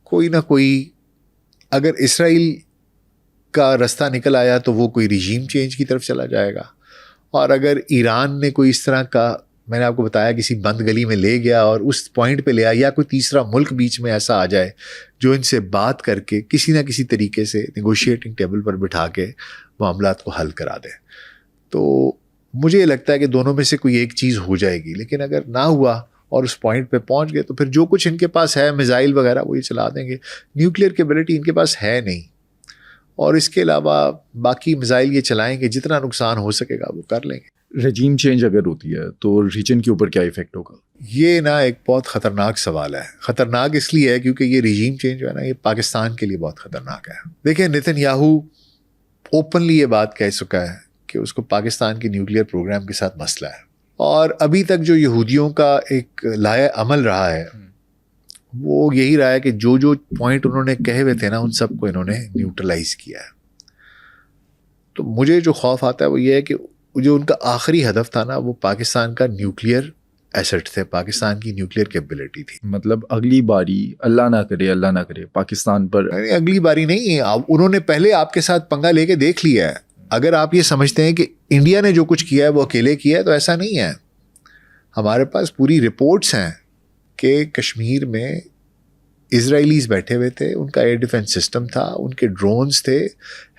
کوئی نہ کوئی، اگر اسرائیل کا رستہ نکل آیا تو وہ کوئی ریجیم چینج کی طرف چلا جائے گا، اور اگر ایران نے کوئی اس طرح کا، میں نے آپ کو بتایا کسی بند گلی میں لے گیا اور اس پوائنٹ پہ لے آیا، یا کوئی تیسرا ملک بیچ میں ایسا آ جائے جو ان سے بات کر کے کسی نہ کسی طریقے سے نیگوشیٹنگ ٹیبل پر بٹھا کے معاملات کو حل کرا دے، تو مجھے یہ لگتا ہے کہ دونوں میں سے کوئی ایک چیز ہو جائے گی. لیکن اگر نہ ہوا اور اس پوائنٹ پہ پہنچ گئے تو پھر جو کچھ ان کے پاس ہے، میزائل وغیرہ، وہ یہ چلا دیں گے. نیوکلیئر کیپیبلٹی ان کے پاس ہے نہیں، اور اس کے علاوہ باقی میزائل یہ چلائیں گے، جتنا نقصان ہو سکے گا وہ کر لیں گے. رجیم چینج اگر ہوتی ہے تو ریجن کے اوپر کیا ایفیکٹ ہوگا؟ یہ نا ایک بہت خطرناک سوال ہے. خطرناک اس لیے ہے کیونکہ یہ رجیم چینج جو ہے نا، یہ پاکستان کے لیے بہت خطرناک ہے. دیکھیں، نتن یاہو اوپنلی یہ بات کہہ چکا ہے کہ اس کو پاکستان کی نیوکلیئر پروگرام کے ساتھ مسئلہ ہے، اور ابھی تک جو یہودیوں کا ایک لائحہ عمل رہا ہے وہ یہی رہا ہے کہ جو پوائنٹ انہوں نے کہے ہوئے تھے نا، ان سب کو انہوں نے نیوٹرلائز کیا ہے. تو مجھے جو خوف آتا ہے وہ یہ ہے کہ جو ان کا آخری ہدف تھا نا، وہ پاکستان کا نیوکلیئر ایسٹ تھے، پاکستان کی نیوکلیئر کیپیبلٹی تھی. مطلب اگلی باری اللہ نہ کرے پاکستان پر، اگلی باری نہیں، انہوں نے پہلے آپ کے ساتھ پنگا لے کے دیکھ لیا ہے. اگر آپ یہ سمجھتے ہیں کہ انڈیا نے جو کچھ کیا ہے وہ اکیلے کیا ہے، تو ایسا نہیں ہے. ہمارے پاس پوری رپورٹس ہیں کہ کشمیر میں اسرائیلیز بیٹھے ہوئے تھے، ان کا ایئر ڈیفنس سسٹم تھا، ان کے ڈرونز تھے،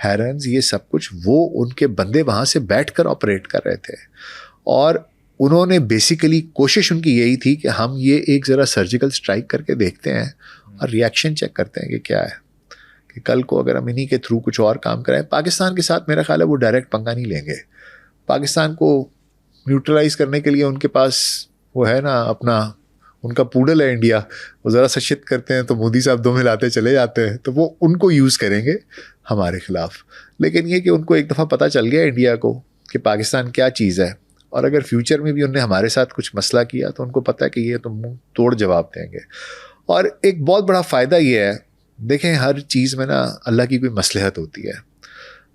ہیرنز، یہ سب کچھ وہ ان کے بندے وہاں سے بیٹھ کر آپریٹ کر رہے تھے. اور انہوں نے بیسیکلی کوشش ان کی یہی تھی کہ ہم یہ ایک ذرا سرجیکل اسٹرائک کر کے دیکھتے ہیں اور ریئیکشن چیک کرتے ہیں کہ کیا ہے، کہ کل کو اگر ہم انہی کے تھرو کچھ اور کام کریں. پاکستان کے ساتھ میرا خیال ہے وہ ڈائریکٹ پنگا نہیں لیں گے. پاکستان کو نیوٹرلائز کرنے کے لیے ان کے پاس وہ ہے نا اپنا، ان کا پوڈل ہے انڈیا، وہ ذرا سا شت کرتے ہیں تو مودی صاحب 2 ملاتے چلے جاتے ہیں، تو وہ ان کو یوز کریں گے ہمارے خلاف. لیکن یہ کہ ان کو ایک دفعہ پتہ چل گیا انڈیا کو کہ پاکستان کیا چیز ہے، اور اگر فیوچر میں بھی انہوں نے ہمارے ساتھ کچھ مسئلہ کیا تو ان کو پتہ ہے کہ یہ تو منہ توڑ جواب دیں گے. اور ایک بہت بڑا فائدہ یہ ہے، دیکھیں ہر چیز میں نا اللہ کی کوئی مصلحت ہوتی ہے.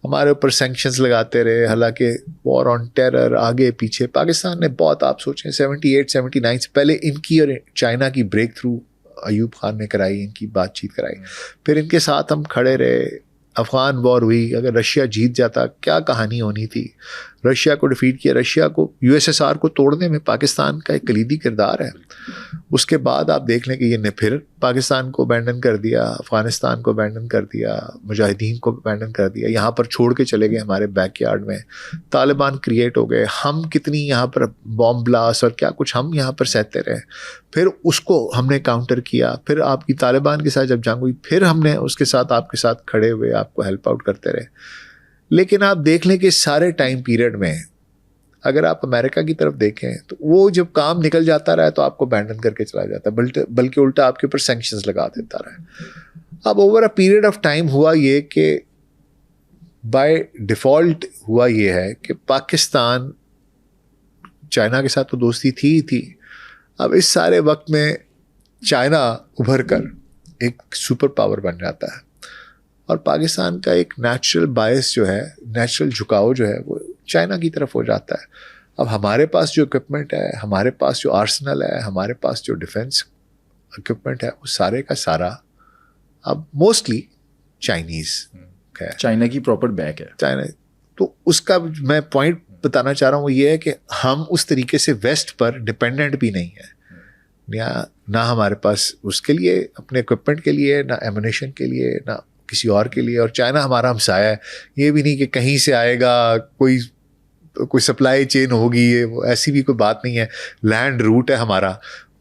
ہمارے اوپر سینکشنز لگاتے رہے، حالانکہ وار آن ٹیرر آگے پیچھے پاکستان نے بہت، آپ سوچیں 78 79 سے پہلے ان کی اور چائنا کی بریک تھرو ایوب خان نے کرائی، ان کی بات چیت کرائی، پھر ان کے ساتھ ہم کھڑے رہے. افغان وار ہوئی، اگر رشیا جیت جاتا کیا کہانی ہونی تھی. رشیا کو ڈیفیٹ کیا، رشیا کو USSR کو توڑنے میں پاکستان کا ایک کلیدی کردار ہے. اس کے بعد آپ دیکھ لیں کہ یہ نے پھر پاکستان کو ابینڈن کر دیا, افغانستان کو ابینڈن کر دیا, مجاہدین کو ابینڈن کر دیا, یہاں پر چھوڑ کے چلے گئے ہمارے بیک یارڈ میں, طالبان کریٹ ہو گئے, ہم کتنی یہاں پر بام بلاسٹ اور کیا کچھ ہم یہاں پر سہتے رہے, پھر اس کو ہم نے کاؤنٹر کیا, پھر آپ کی طالبان کے ساتھ جب جنگ ہوئی پھر ہم نے اس کے ساتھ آپ کے ساتھ کھڑے ہوئے, آپ کو ہیلپ آؤٹ کرتے رہے. لیکن آپ دیکھ لیں کہ سارے ٹائم پیریڈ میں اگر آپ امریکہ کی طرف دیکھیں تو وہ جب کام نکل جاتا رہا تو آپ کو ابینڈن کر کے چلا جاتا ہے, بلکہ الٹا آپ کے اوپر سینکشنز لگا دیتا رہا. اب over a period of time ہوا یہ کہ بائی ڈیفالٹ ہوا یہ ہے کہ پاکستان چائنا کے ساتھ تو دوستی تھی ہی تھی, اب اس سارے وقت میں چائنا ابھر کر ایک سپر پاور بن جاتا ہے اور پاکستان کا ایک نیچرل باعث جو ہے, نیچرل جھکاؤ جو ہے وہ چائنا کی طرف ہو جاتا ہے. اب ہمارے پاس جو اکوپمنٹ ہے, ہمارے پاس جو آرسنل ہے, ہمارے پاس جو ڈیفنس اکوپمنٹ ہے, وہ سارے کا سارا اب موسٹلی چائنیز ہے, چائنا کی پراپر بیک ہے چائنا. تو اس کا میں پوائنٹ بتانا چاہ رہا ہوں وہ یہ ہے کہ ہم اس طریقے سے ویسٹ پر ڈپینڈنٹ بھی نہیں ہیں, نہ ہمارے پاس اس کے لیے اپنے اکوپمنٹ کے لیے, نہ ایمونیشن کے لیے, نہ کسی اور کے لیے. اور چائنا ہمارا ہمسایہ ہے, یہ بھی نہیں کہ کہیں سے آئے گا, کوئی سپلائی چین ہوگی, ایسی بھی کوئی بات نہیں ہے, لینڈ روٹ ہے ہمارا.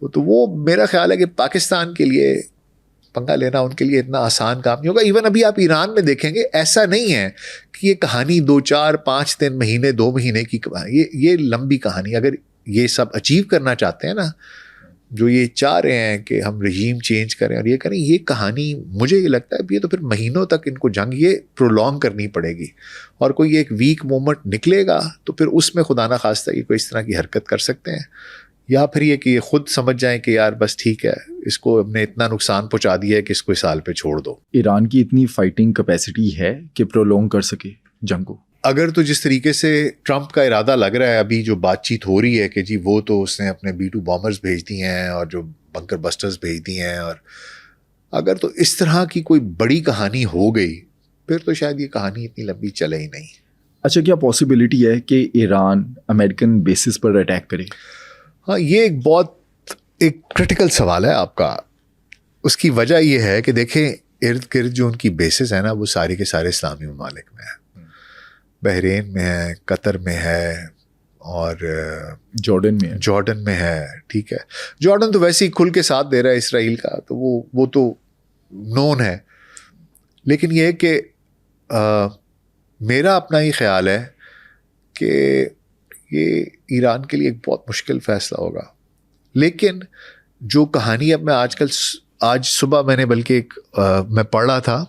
تو وہ میرا خیال ہے کہ پاکستان کے لیے پنگا لینا ان کے لیے اتنا آسان کام نہیں ہوگا. ایون ابھی آپ ایران میں دیکھیں گے ایسا نہیں ہے کہ یہ کہانی 2 4 5 3 مہینے 2 مہینے کی کہانی, یہ لمبی کہانی. اگر یہ سب اچیو کرنا چاہتے ہیں نا, جو یہ چاہ رہے ہیں کہ ہم رجیم چینج کریں اور یہ کریں, یہ کہانی مجھے یہ لگتا ہے یہ تو پھر مہینوں تک ان کو جنگ یہ پرولونگ کرنی پڑے گی. اور کوئی ایک ویک مومنٹ نکلے گا تو پھر اس میں خدا نہ خواستہ یہ کوئی اس طرح کی حرکت کر سکتے ہیں, یا پھر یہ کہ یہ خود سمجھ جائیں کہ یار بس ٹھیک ہے, اس کو ہم نے اتنا نقصان پہنچا دیا ہے کہ اس کو اس سال پہ چھوڑ دو. ایران کی اتنی فائٹنگ کیپیسٹی ہے کہ پرولونگ کر سکے جنگ کو؟ اگر تو جس طریقے سے ٹرمپ کا ارادہ لگ رہا ہے, ابھی جو بات چیت ہو رہی ہے کہ جی وہ تو اس نے اپنے B-2 بامرز بھیج دی ہیں اور جو بنکر بسٹرز بھیج دی ہیں, اور اگر تو اس طرح کی کوئی بڑی کہانی ہو گئی پھر تو شاید یہ کہانی اتنی لمبی چلے ہی نہیں. اچھا, کیا پاسبلٹی ہے کہ ایران امریکن بیسس پر اٹیک کرے؟ ہاں, یہ ایک بہت ایک کرٹیکل سوال ہے آپ کا. اس کی وجہ یہ ہے کہ دیکھیں ارد گرد جو ان کی بیسز ہیں نا وہ سارے کے سارے اسلامی ممالک میں ہیں, بحرین میں ہے, قطر میں ہے, اور جارڈن میں ہے. ٹھیک ہے, جارڈن تو ویسے ہی کھل کے ساتھ دے رہا ہے اسرائیل کا, تو وہ تو نون ہے. لیکن یہ کہ میرا اپنا ہی خیال ہے کہ یہ ایران کے لیے ایک بہت مشکل فیصلہ ہوگا. لیکن جو کہانی اب میں آج صبح میں نے بلکہ میں پڑھ رہا تھا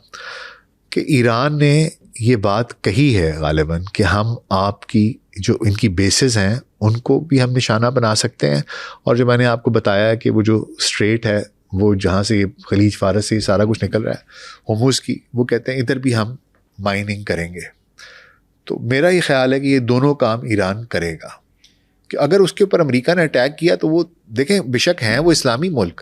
کہ ایران نے یہ بات کہی ہے غالباً کہ ہم آپ کی جو ان کی بیسز ہیں ان کو بھی ہم نشانہ بنا سکتے ہیں. اور جو میں نے آپ کو بتایا کہ وہ جو اسٹریٹ ہے وہ جہاں سے خلیج فارس سے سارا کچھ نکل رہا ہے ہرمز کی, وہ کہتے ہیں ادھر بھی ہم مائننگ کریں گے. تو میرا یہ خیال ہے کہ یہ دونوں کام ایران کرے گا. کہ اگر اس کے اوپر امریکہ نے اٹیک کیا تو وہ دیکھیں بے شک ہیں وہ اسلامی ملک,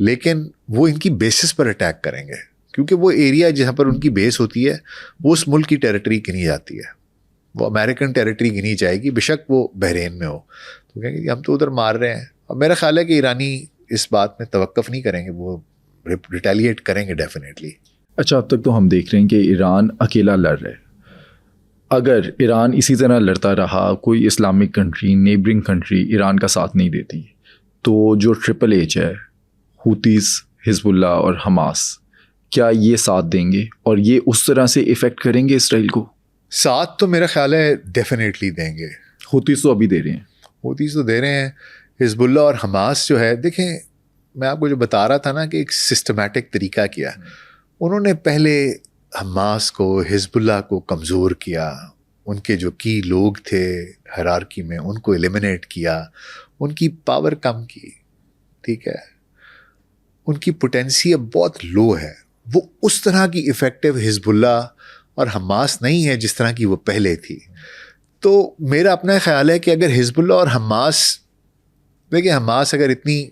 لیکن وہ ان کی بیسس پر اٹیک کریں گے, کیونکہ وہ ایریا جہاں پر ان کی بیس ہوتی ہے وہ اس ملک کی ٹیریٹری گنی جاتی ہے, وہ امریکن ٹیریٹری گنی جائے گی, بے شک وہ بحرین میں ہو. تو کہیں گے ہم تو ادھر مار رہے ہیں. اور میرا خیال ہے کہ ایرانی اس بات میں توقف نہیں کریں گے, وہ ریٹیلیٹ کریں گے ڈیفینیٹلی. اچھا, اب تک تو ہم دیکھ رہے ہیں کہ ایران اکیلا لڑ رہا ہے. اگر ایران اسی طرح لڑتا رہا, کوئی Islamic country, neighbouring country Iran کا ساتھ نہیں دیتی, تو جو ٹرپل ایچ ہے, ہوتیز, حزب اللہ اور حماس, کیا یہ ساتھ دیں گے اور یہ اس طرح سے افیکٹ کریں گے اسرائیل کو؟ ساتھ تو میرا خیال ہے ڈیفینیٹلی دیں گے. ہوتیز تو ابھی دے رہے ہیں, ہوتیز تو دے رہے ہیں. حزب اللہ اور حماس جو ہے, دیکھیں میں آپ کو جو بتا رہا تھا نا کہ ایک سسٹمیٹک طریقہ کیا, انہوں نے پہلے حماس کو, حزب اللہ کو کمزور کیا, ان کے جو کی لوگ تھے ہیرارکی میں ان کو ایلیمنیٹ کیا, ان کی پاور کم کی. ٹھیک ہے, ان کی پوٹینسی اب بہت لو ہے, وہ اس طرح کی افیکٹو حزب اللہ اور حماس نہیں ہے جس طرح کی وہ پہلے تھی. تو میرا اپنا خیال ہے کہ اگر حزب اللہ اور حماس, دیکھیں حماس اگر اتنی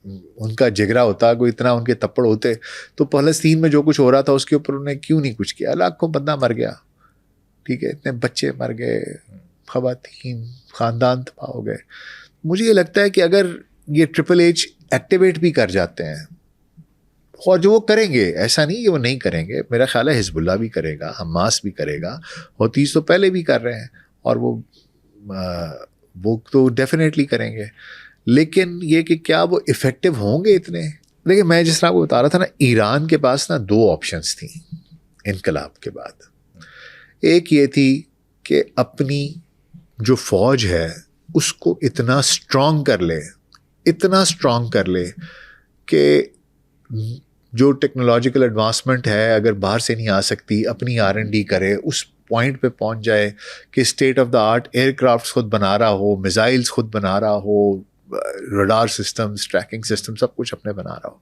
ان کا جگرا ہوتا, کوئی اتنا ان کے تپڑ ہوتے, تو فلسطین میں جو کچھ ہو رہا تھا اس کے اوپر انہوں نے کیوں نہیں کچھ کیا؟ لاکھوں بندہ مر گیا. ٹھیک ہے, اتنے بچے مر گئے, خواتین, خاندان تباہ ہو گئے. مجھے یہ لگتا ہے کہ اگر یہ ٹرپل ایچ ایکٹیویٹ بھی کر جاتے ہیں اور جو وہ کریں گے، ایسا نہیں کہ وہ نہیں کریں گے، میرا خیال ہے حزب اللہ بھی کرے گا، حماس بھی کرے گا، حوثیز تو پہلے بھی کر رہے ہیں اور وہ تو ڈیفینیٹلی کریں گے، لیکن یہ کہ کیا وہ افیکٹو ہوں گے اتنے؟ دیکھیں میں جس طرح کو بتا رہا تھا نا، ایران کے پاس نا 2 آپشنس تھیں انقلاب کے بعد. ایک یہ تھی کہ اپنی جو فوج ہے اس کو اتنا اسٹرانگ کر لے کہ جو ٹیکنالوجیکل ایڈوانسمنٹ ہے اگر باہر سے نہیں آ سکتی، اپنی R&D کرے، اس پوائنٹ پہ پہنچ جائے کہ اسٹیٹ آف دا آرٹ ایئر کرافٹس خود بنا رہا ہو، میزائلس خود بنا رہا ہو، رڈار سسٹمز، ٹریکنگ سسٹم، سب کچھ اپنے بنا رہا ہو.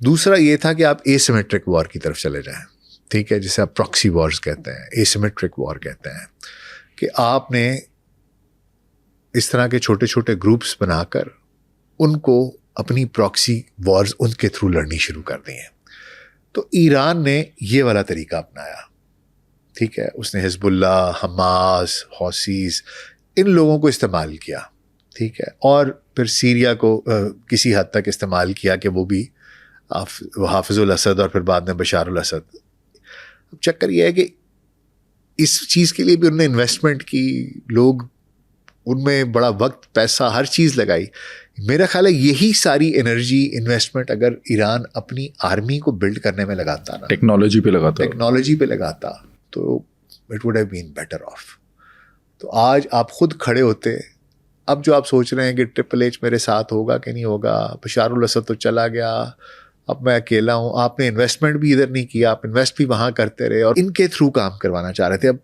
دوسرا یہ تھا کہ آپ اے سیمیٹرک وار کی طرف چلے جائیں، ٹھیک ہے، جسے آپ پراکسی وارز کہتے ہیں، اے سیمیٹرک وار کہتے ہیں، کہ آپ نے اس طرح کے چھوٹے چھوٹے گروپس بنا کر ان کو اپنی پراکسی وارز ان کے تھرو لڑنی شروع کر دی ہیں. تو ایران نے یہ والا طریقہ اپنایا، ٹھیک ہے، اس نے حزب اللہ، حماس، حوثیز، ان لوگوں کو استعمال کیا، ٹھیک ہے، اور پھر سیریا کو کسی حد تک استعمال کیا کہ وہ بھی حافظ الاسد اور پھر بعد میں بشار الاسد. اب چکر یہ ہے کہ اس چیز کے لیے بھی انہوں نے انویسٹمنٹ کی، لوگ ان میں بڑا وقت، پیسہ، ہر چیز لگائی. میرا خیال ہے یہی ساری انرجی، انویسٹمنٹ اگر ایران اپنی آرمی کو بلڈ کرنے میں لگاتا نا، ٹیکنالوجی پہ لگاتا تو it would have been better of. تو آج آپ خود کھڑے ہوتے. اب جو آپ سوچ رہے ہیں کہ ٹرپل ایچ میرے ساتھ ہوگا کہ نہیں ہوگا، بشار الاسد تو چلا گیا، اب میں اکیلا ہوں. آپ نے انویسٹمنٹ بھی ادھر نہیں کیا، آپ انویسٹ بھی وہاں کرتے رہے اور ان کے تھرو کام کروانا چاہ رہے تھے. اب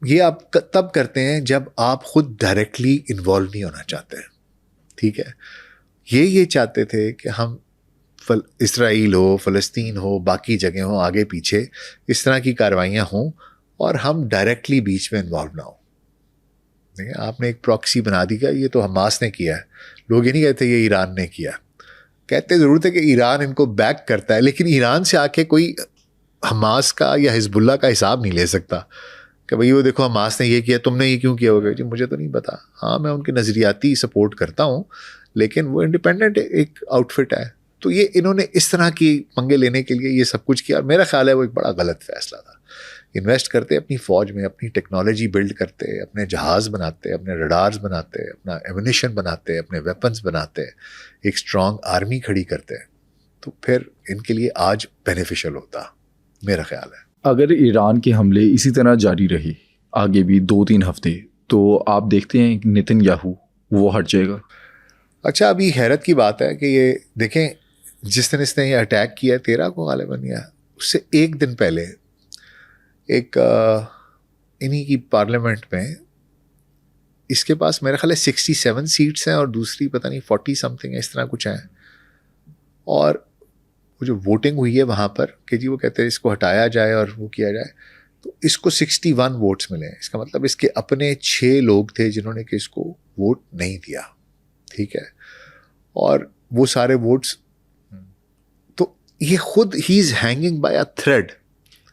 یہ آپ تب کرتے ہیں جب آپ خود ڈائریکٹلی انوالو نہیں ہونا چاہتے، ٹھیک ہے. یہ چاہتے تھے کہ ہم اسرائیل ہو، فلسطین ہو، باقی جگہ ہوں، آگے پیچھے اس طرح کی کاروائیاں ہوں اور ہم ڈائریکٹلی بیچ میں انوالو نہ ہوں. آپ نے ایک پراکسی بنا دی کہ یہ تو حماس نے کیا ہے. لوگ یہ نہیں کہتے یہ ایران نے کیا، کہتے ضرور تھے کہ ایران ان کو بیک کرتا ہے، لیکن ایران سے آ کے کوئی حماس کا یا حزب اللہ کا حساب نہیں لے سکتا کہ بھئی وہ دیکھو حماس نے یہ کیا، تم نے یہ کیوں کیا ہوگا. جی مجھے تو نہیں پتا. ہاں میں ان کے نظریاتی سپورٹ کرتا ہوں، لیکن وہ انڈیپینڈنٹ ایک آؤٹ فٹ ہے. تو یہ انہوں نے اس طرح کی پنگے لینے کے لیے یہ سب کچھ کیا، اور میرا خیال ہے وہ ایک بڑا غلط فیصلہ تھا. انویسٹ کرتے اپنی فوج میں، اپنی ٹیکنالوجی بلڈ کرتے، اپنے جہاز بناتے، اپنے رڈارز بناتے، اپنا ایمونیشن بناتے، اپنے ویپنز بناتے، ایک اسٹرانگ آرمی کھڑی کرتے، تو پھر ان کے لیے آج بینیفیشل ہوتا، میرا خیال ہے. اگر ایران کے حملے اسی طرح جاری رہے آگے بھی 2-3 ہفتے، تو آپ دیکھتے ہیں کہ نیتن یاہو وہ ہٹ جائے گا؟ اچھا، ابھی حیرت کی بات ہے کہ یہ دیکھیں، جس دن اس نے یہ اٹیک کیا 13 کو غالباً، یا اس سے ایک دن پہلے ایک انہی کی پارلیمنٹ میں اس کے پاس میرا خیال ہے 67 سیٹس ہیں اور دوسری پتہ نہیں 40 سم تھنگ اس طرح کچھ ہیں. اور وہ جو ووٹنگ ہوئی ہے وہاں پر کہ جی وہ کہتے ہیں اس کو ہٹایا جائے اور وہ کیا جائے، تو اس کو 61 ووٹس ملے ہیں. اس کا مطلب اس کے اپنے 6 لوگ تھے جنہوں نے کہ اس کو ووٹ نہیں دیا، ٹھیک ہے. اور وہ سارے ووٹس، تو یہ خود ہی از ہینگنگ بائی اے تھریڈ.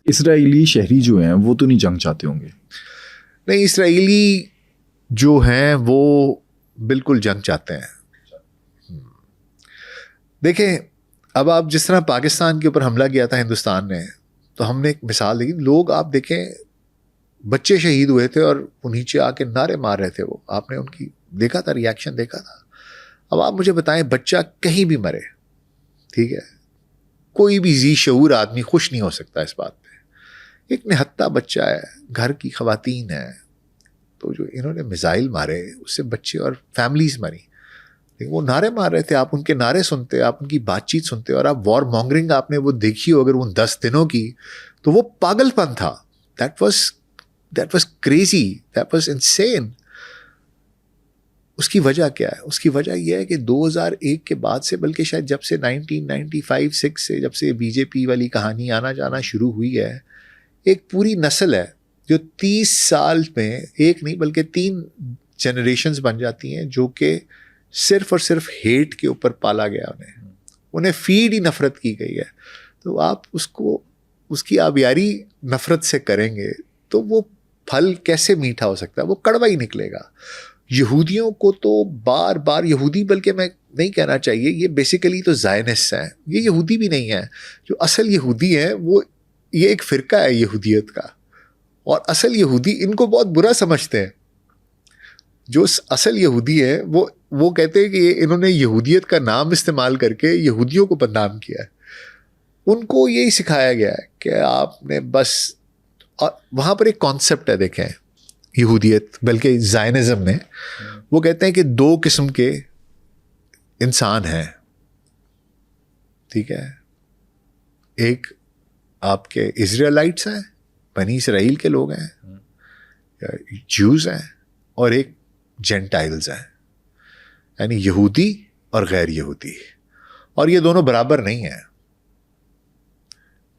اسرائیلی شہری جو ہیں وہ تو نہیں جنگ چاہتے ہوں گے؟ نہیں، اسرائیلی جو ہیں وہ بالکل جنگ چاہتے ہیں. دیکھیں اب آپ جس طرح پاکستان کے اوپر حملہ کیا تھا ہندوستان نے، تو ہم نے ایک مثال دیکھی. لوگ آپ دیکھیں بچے شہید ہوئے تھے اور وہ نیچے آ کے نعرے مار رہے تھے. وہ آپ نے ان کی دیکھا تھا، ریاکشن دیکھا تھا. اب آپ مجھے بتائیں، بچہ کہیں بھی مرے، ٹھیک ہے، کوئی بھی ذی شعور آدمی خوش نہیں ہو سکتا اس بات پہ. ایک نہتہ بچہ ہے، گھر کی خواتین ہیں، تو جو انہوں نے میزائل مارے اس سے بچے اور فیملیز مری. لیکن وہ نعرے مار رہے تھے، آپ ان کے نعرے سنتے، آپ ان کی بات چیت سنتے، اور آپ وار مانگرنگ آپ نے وہ دیکھی ہو اگر ان 10 دنوں کی، تو وہ پاگل پن تھا. That was crazy, that was insane. اس کی وجہ کیا ہے؟ اس کی وجہ یہ ہے کہ 2001 کے بعد سے، بلکہ شاید جب سے 1995-6 سے جب سے بی جے پی والی کہانی آنا جانا شروع ہوئی ہے، ایک پوری نسل ہے جو 30 سال میں ایک نہیں بلکہ 3 جنریشنز بن جاتی ہیں جو کہ صرف اور صرف ہیٹ کے اوپر پالا گیا. انہیں فیڈ ہی نفرت کی گئی ہے. تو آپ اس کی آبیاری نفرت سے کریں گے تو وہ پھل کیسے میٹھا ہو سکتا ہے؟ وہ کڑوا ہی نکلے گا. یہودیوں کو تو بار بار یہودی، بلکہ میں نہیں کہنا چاہیے، یہ بیسیکلی تو زائنسٹ ہیں، یہ یہودی بھی نہیں ہیں. جو اصل یہودی ہیں وہ یہ ایک فرقہ ہے یہودیت کا، اور اصل یہودی ان کو بہت برا سمجھتے ہیں. جو اصل یہودی ہیں وہ کہتے ہیں کہ انہوں نے یہودیت کا نام استعمال کر کے یہودیوں کو بدنام کیا ہے. ان کو یہی سکھایا گیا ہے کہ آپ نے بس، اور وہاں پر ایک کانسیپٹ ہے دیکھیں یہودیت بلکہ زائنزم میں، وہ کہتے ہیں کہ 2 قسم کے انسان ہیں. ٹھیک ہے، ایک آپ کے اسرائیلائٹس ہیں، بنی اسرائیل کے لوگ ہیں، جوز ہیں، اور ایک جینٹائلز ہیں، یعنی یہودی اور غیر یہودی. اور یہ دونوں برابر نہیں ہیں.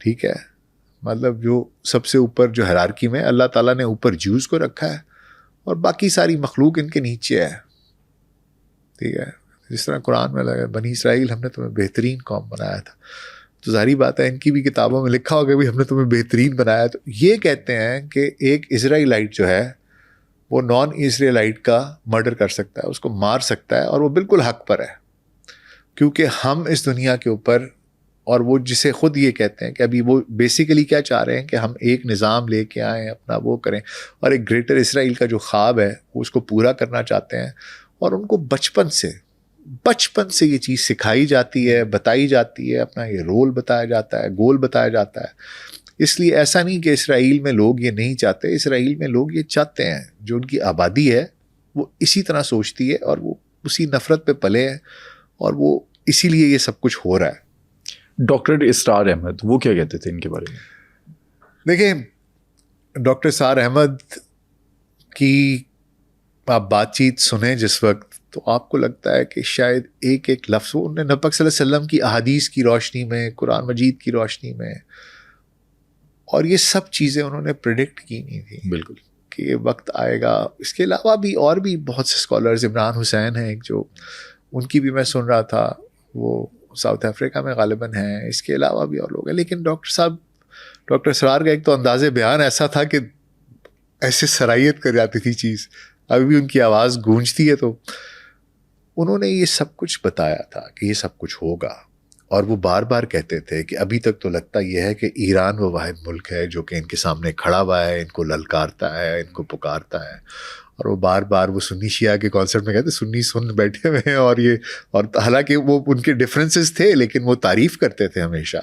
ٹھیک ہے، مطلب جو سب سے اوپر جو ہیرارکی میں اللہ تعالیٰ نے اوپر جوز کو رکھا ہے اور باقی ساری مخلوق ان کے نیچے ہے. ٹھیک ہے، جس طرح قرآن میں لگا بنی اسرائیل ہم نے تمہیں بہترین قوم بنایا تھا، تو ظاہری بات ہے ان کی بھی کتابوں میں لکھا ہوگا بھی ہم نے تمہیں بہترین بنایا. تو یہ کہتے ہیں کہ ایک اسرائیلائٹ جو ہے وہ نان اسرائیلائٹ کا مرڈر کر سکتا ہے، اس کو مار سکتا ہے، اور وہ بالکل حق پر ہے، کیونکہ ہم اس دنیا کے اوپر، اور وہ جسے خود یہ کہتے ہیں کہ ابھی وہ بیسیکلی کیا چاہ رہے ہیں کہ ہم ایک نظام لے کے آئیں، اپنا وہ کریں، اور ایک گریٹر اسرائیل کا جو خواب ہے وہ اس کو پورا کرنا چاہتے ہیں. اور ان کو بچپن سے یہ چیز سکھائی جاتی ہے، بتائی جاتی ہے، اپنا یہ رول بتایا جاتا ہے، گول بتایا جاتا ہے. اس لیے ایسا نہیں کہ اسرائیل میں لوگ یہ نہیں چاہتے، اسرائیل میں لوگ یہ چاہتے ہیں. جو ان کی آبادی ہے وہ اسی طرح سوچتی ہے، اور وہ اسی نفرت پہ پلے ہیں، اور وہ اسی لیے یہ سب کچھ ہو رہا ہے. ڈاکٹر اسرار احمد وہ کیا کہتے تھے ان کے بارے میں؟ دیکھیں، ڈاکٹر اسرار احمد کی آپ بات چیت سنیں جس وقت، تو آپ کو لگتا ہے کہ شاید ایک ایک لفظ وہ انہوں نے نبی صلی اللہ علیہ وسلم کی احادیث کی روشنی میں، قرآن مجید کی روشنی میں، اور یہ سب چیزیں انہوں نے پریڈکٹ کی نہیں تھی بالکل کہ یہ وقت آئے گا. اس کے علاوہ بھی اور بھی بہت سے اسکالرز، عمران حسین ہیں ایک، جو ان کی بھی میں سن رہا تھا، وہ ساؤتھ افریقہ میں غالباً ہیں. اس کے علاوہ بھی اور لوگ ہیں. لیکن ڈاکٹر اسرار کا ایک تو انداز بیان ایسا تھا کہ ایسے سرائیت کر جاتی تھی چیز، ابھی بھی ان کی آواز گونجتی ہے. تو انہوں نے یہ سب کچھ بتایا تھا کہ یہ سب کچھ ہوگا، اور وہ بار بار کہتے تھے کہ ابھی تک تو لگتا یہ ہے کہ ایران وہ واحد ملک ہے جو کہ ان کے سامنے کھڑا ہوا ہے، ان کو للکارتا ہے، ان کو پکارتا ہے. اور وہ بار بار وہ سنی شیعہ کے کانسرٹ میں کہتے سنی سن بیٹھے ہوئے ہیں، اور حالانکہ وہ ان کے ڈفرینسز تھے، لیکن وہ تعریف کرتے تھے ہمیشہ،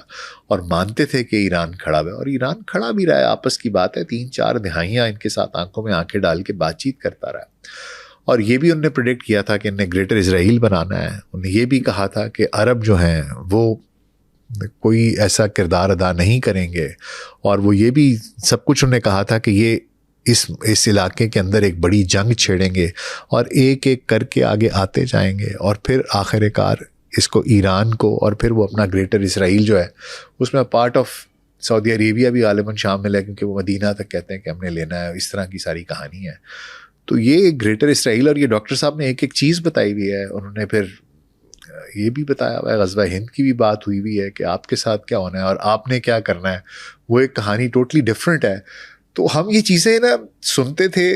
اور مانتے تھے کہ ایران کھڑا ہوا ہے. اور ایران کھڑا بھی رہا ہے، آپس کی بات ہے، 3-4 دہائیاں ان کے ساتھ آنکھوں میں آنکھیں ڈال کے بات چیت کرتا رہا. اور یہ بھی انہوں نے پریڈکٹ کیا تھا کہ انہیں گریٹر اسرائیل بنانا ہے. انہوں نے یہ بھی کہا تھا کہ عرب جو ہیں وہ کوئی ایسا کردار ادا نہیں کریں گے، اور وہ یہ بھی سب کچھ انہوں نے کہا تھا کہ یہ اس علاقے کے اندر ایک بڑی جنگ چھیڑیں گے، اور ایک ایک کر کے آگے آتے جائیں گے، اور پھر آخر کار اس کو ایران کو، اور پھر وہ اپنا گریٹر اسرائیل جو ہے اس میں پارٹ آف سعودی عربیہ بھی غالباً شامل ہے، کیونکہ وہ مدینہ تک کہتے ہیں کہ ہم نے لینا ہے. اس طرح کی ساری کہانی ہے. تو یہ گریٹر اسرائیل، اور یہ ڈاکٹر صاحب نے ایک ایک چیز بتائی ہوئی ہے. انہوں نے پھر یہ بھی بتایا ہوا ہے، غزوہ ہند کی بھی بات ہوئی ہوئی ہے کہ آپ کے ساتھ کیا ہونا ہے اور آپ نے کیا کرنا ہے. وہ ایک کہانی ٹوٹلی ڈفرینٹ ہے. تو ہم یہ چیزیں نا سنتے تھے،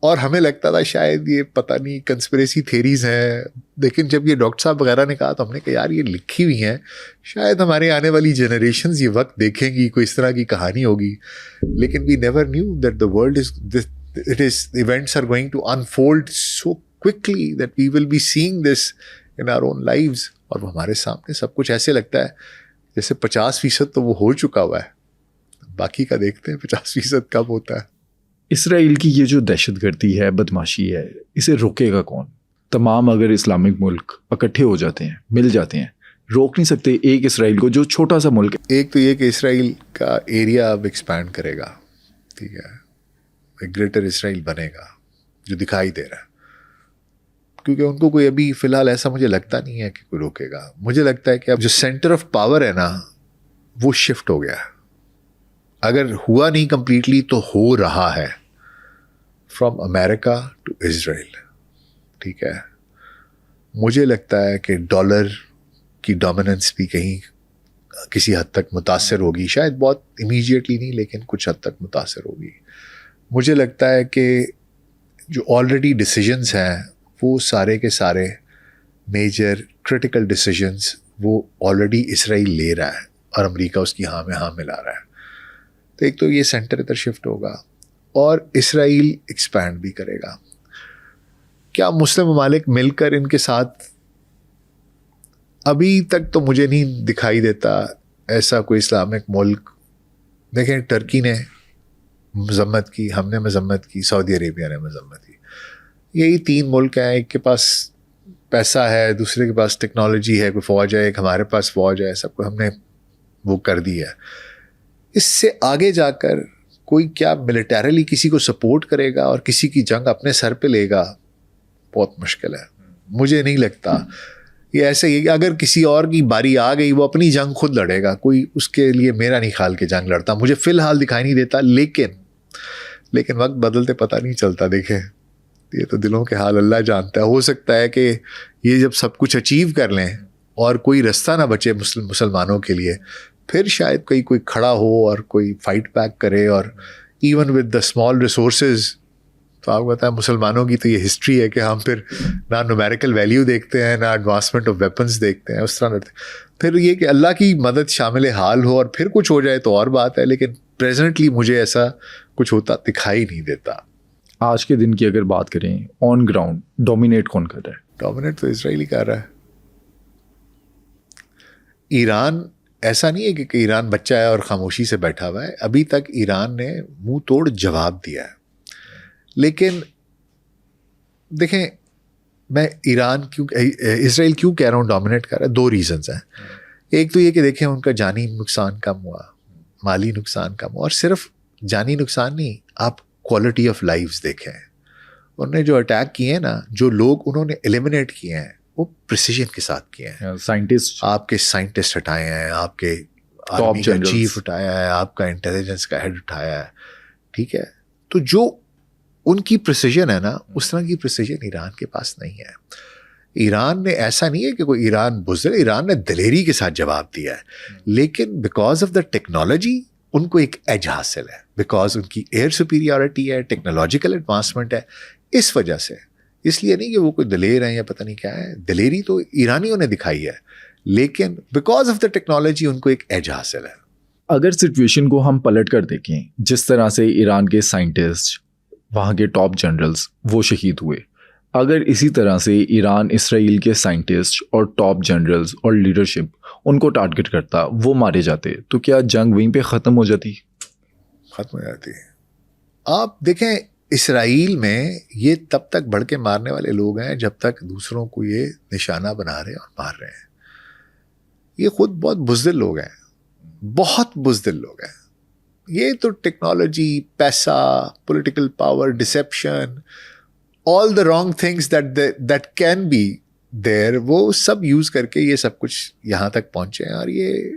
اور ہمیں لگتا تھا شاید یہ پتہ نہیں کنسپریسی تھیریز ہیں. لیکن جب یہ ڈاکٹر صاحب وغیرہ نے کہا تو ہم نے کہا یار یہ لکھی ہوئی ہیں، شاید ہمارے آنے والی جنریشنز یہ وقت دیکھیں گی، کوئی اس طرح کی کہانی ہوگی. لیکن we never knew that the world is it is, the events are going to unfold so quickly that we will be seeing this in our own lives. اور وہ ہمارے سامنے سب کچھ ایسے لگتا ہے جیسے 50% تو وہ ہو چکا ہوا ہے، باقی کا دیکھتے ہیں 50% کب ہوتا ہے. اسرائیل کی یہ جو دہشت گردی ہے، بدماشی ہے، اسے روکے گا کون؟ تمام اگر اسلامک ملک اکٹھے ہو جاتے ہیں، مل جاتے ہیں، روک نہیں سکتے ایک اسرائیل کو جو چھوٹا سا ملک ہے. ایک تو یہ کہ اسرائیل کا ایریا اب ایکسپینڈ کرے گا، ٹھیک ہے، ایک گریٹر اسرائیل بنے گا جو دکھائی دے رہا ہے. کیونکہ ان کو کوئی ابھی فی الحال ایسا مجھے لگتا نہیں ہے کہ کوئی روکے گا. مجھے لگتا ہے کہ اب جو سینٹر آف پاور ہے نا وہ شفٹ ہو گیا ہے. اگر ہوا نہیں کمپلیٹلی تو ہو رہا ہے، فرام امریکہ ٹو اسرائیل. ٹھیک ہے، مجھے لگتا ہے کہ ڈالر کی ڈومیننس بھی کہیں کسی حد تک متاثر ہوگی، شاید بہت امیجیٹلی نہیں لیکن کچھ حد تک متاثر ہوگی. مجھے لگتا ہے کہ جو آلریڈی ڈیسیجنز ہیں وہ سارے کے سارے میجر کرٹیکل ڈیسیجنز وہ آلریڈی اسرائیل لے رہا ہے اور امریکہ اس کی ہاں میں ہاں ملا رہا ہے. تو ایک تو یہ سینٹر ادھر شفٹ ہوگا اور اسرائیل ایکسپینڈ بھی کرے گا. کیا مسلم ممالک مل کر ان کے ساتھ؟ ابھی تک تو مجھے نہیں دکھائی دیتا ایسا کوئی اسلامک ملک. دیکھیں ٹرکی نے مذمت کی, ہم نے مذمت کی, سعودی عربیہ نے مذمت کی. یہی 3 ملک ہیں, ایک کے پاس پیسہ ہے, دوسرے کے پاس ٹیکنالوجی ہے, کوئی فوج ہے, ایک ہمارے پاس فوج ہے, سب کو ہم نے وہ کر دی ہے. اس سے آگے جا کر کوئی کیا ملیٹریلی کسی کو سپورٹ کرے گا اور کسی کی جنگ اپنے سر پہ لے گا, بہت مشکل ہے. مجھے نہیں لگتا. یہ ایسے ہی کہ اگر کسی اور کی باری آ گئی وہ اپنی جنگ خود لڑے گا, کوئی اس کے لیے میرا نہیں خیال کہ جنگ لڑتا. مجھے فی الحال دکھائی نہیں دیتا, لیکن وقت بدلتے پتہ نہیں چلتا. دیکھیں یہ تو دلوں کے حال اللہ جانتا ہے. ہو سکتا ہے کہ یہ جب سب کچھ اچیو کر لیں اور کوئی رستہ نہ بچے مسلمانوں کے لیے, پھر شاید کوئی کھڑا ہو اور کوئی فائٹ بیک کرے. اور even with the small resources, تو آپ کو پتہ ہے مسلمانوں کی تو یہ ہسٹری ہے کہ ہم پھر نہ نومیریکل ویلیو دیکھتے ہیں, نہ ایڈوانسمنٹ آف ویپنس دیکھتے ہیں, اس طرح لڑتے ہیں. پھر یہ کہ اللہ کی مدد شامل حال ہو اور پھر کچھ ہو جائے تو اور بات ہے, لیکن پریزنٹلی مجھے ایسا کچھ ہوتا دکھائی نہیں دیتا. آج کے دن کی اگر بات کریں, آن گراؤنڈ ڈومینیٹ کون کر رہا ہے؟ ڈومینیٹ تو اسرائیل ہی کر رہا ہے. ایران ایسا نہیں ہے کہ ایران بچہ ہے اور خاموشی سے بیٹھا ہوا ہے. ابھی تک ایران نے منہ توڑ جواب دیا ہے. لیکن دیکھیں میں اسرائیل کیوں کہہ رہا ہوں ڈومینیٹ کر رہا ہے, 2 ریزنز ہیں. ایک تو یہ کہ دیکھیں ان کا جانی نقصان کم ہوا, مالی نقصان کم ہوا, اور صرف جانی نقصان نہیں, آپ کوالٹی آف لائفز دیکھیں. انہوں نے جو اٹیک کیے ہیں نا, جو لوگ انہوں نے ایلیمنیٹ کیے ہیں وہ پریسیجن کے ساتھ کیے ہیں. سائنٹسٹ, آپ کے سائنٹسٹ ہٹائے ہیں, آپ کے آرمی کا چیف ہٹایا ہے, آپ کا انٹیلیجنس کا ہیڈ ہٹایا ہے, ٹھیک ہے. تو جو ان کی پریسیجن ہے نا, اس طرح کی پریسیجن ایران کے پاس نہیں ہے. ایران نے ایسا نہیں ہے کہ کوئی ایران بزدل, ایران نے دلیری کے ساتھ جواب دیا ہے, لیکن بیکاز آف دا ٹیکنالوجی ان کو ایک ایج حاصل ہے, بیکاز ان کی ایئر سپیریورٹی ہے, ٹیکنالوجیکل ایڈوانسمنٹ ہے, اس وجہ سے. اس لیے نہیں کہ وہ کوئی دلیر ہیں یا پتہ نہیں کیا ہے, دلیری تو ایرانیوں نے دکھائی ہے, لیکن بیکاز آف دا ٹیکنالوجی ان کو ایک ایج حاصل ہے. اگر سچویشن کو ہم پلٹ کر دیکھیں, جس طرح سے ایران کے سائنٹسٹ, وہاں کے ٹاپ جنرلز وہ شہید ہوئے, اگر اسی طرح سے ایران اسرائیل کے سائنٹسٹ اور ٹاپ جنرلز اور لیڈرشپ ان کو ٹارگٹ کرتا, وہ مارے جاتے, تو کیا جنگ وہیں پہ ختم ہو جاتی؟ ختم ہو جاتی. آپ دیکھیں اسرائیل میں یہ تب تک بڑھ کے مارنے والے لوگ ہیں جب تک دوسروں کو یہ نشانہ بنا رہے ہیں اور مار رہے ہیں. یہ خود بہت بزدل لوگ ہیں, بہت بزدل لوگ ہیں. یہ تو ٹیکنالوجی, پیسہ, political power, deception, all the wrong things that can be there, وہ سب یوز کر کے یہ سب کچھ یہاں تک پہنچے ہیں. اور یہ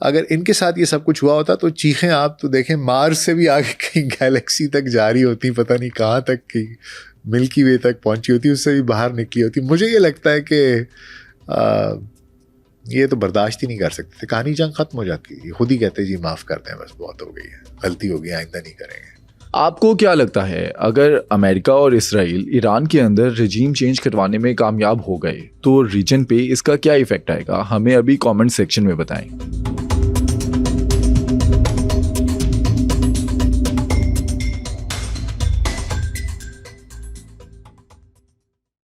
اگر ان کے ساتھ یہ سب کچھ ہوا ہوتا تو چیخیں آپ تو دیکھیں مارس سے بھی آگے کہیں گیلیکسی تک جاری ہوتی, پتہ نہیں کہاں تک کی ملکی وے تک پہنچی ہوتی, اس سے بھی باہر نکلی ہوتی. مجھے یہ لگتا ہے کہ یہ تو برداشت ہی نہیں کر سکتے تھے. کہانی جنگ ختم ہو جاتی, یہ خود ہی کہتے جی معاف کرتے ہیں, بس بہت ہو گئی ہے, غلطی ہو گئی, آئندہ نہیں کریں گے. آپ کو کیا لگتا ہے اگر امریکہ اور اسرائیل ایران کے اندر رجیم چینج کروانے میں کامیاب ہو گئے تو ریجن پہ اس کا کیا ایفیکٹ آئے گا؟ ہمیں ابھی کامنٹ سیکشن میں بتائیں.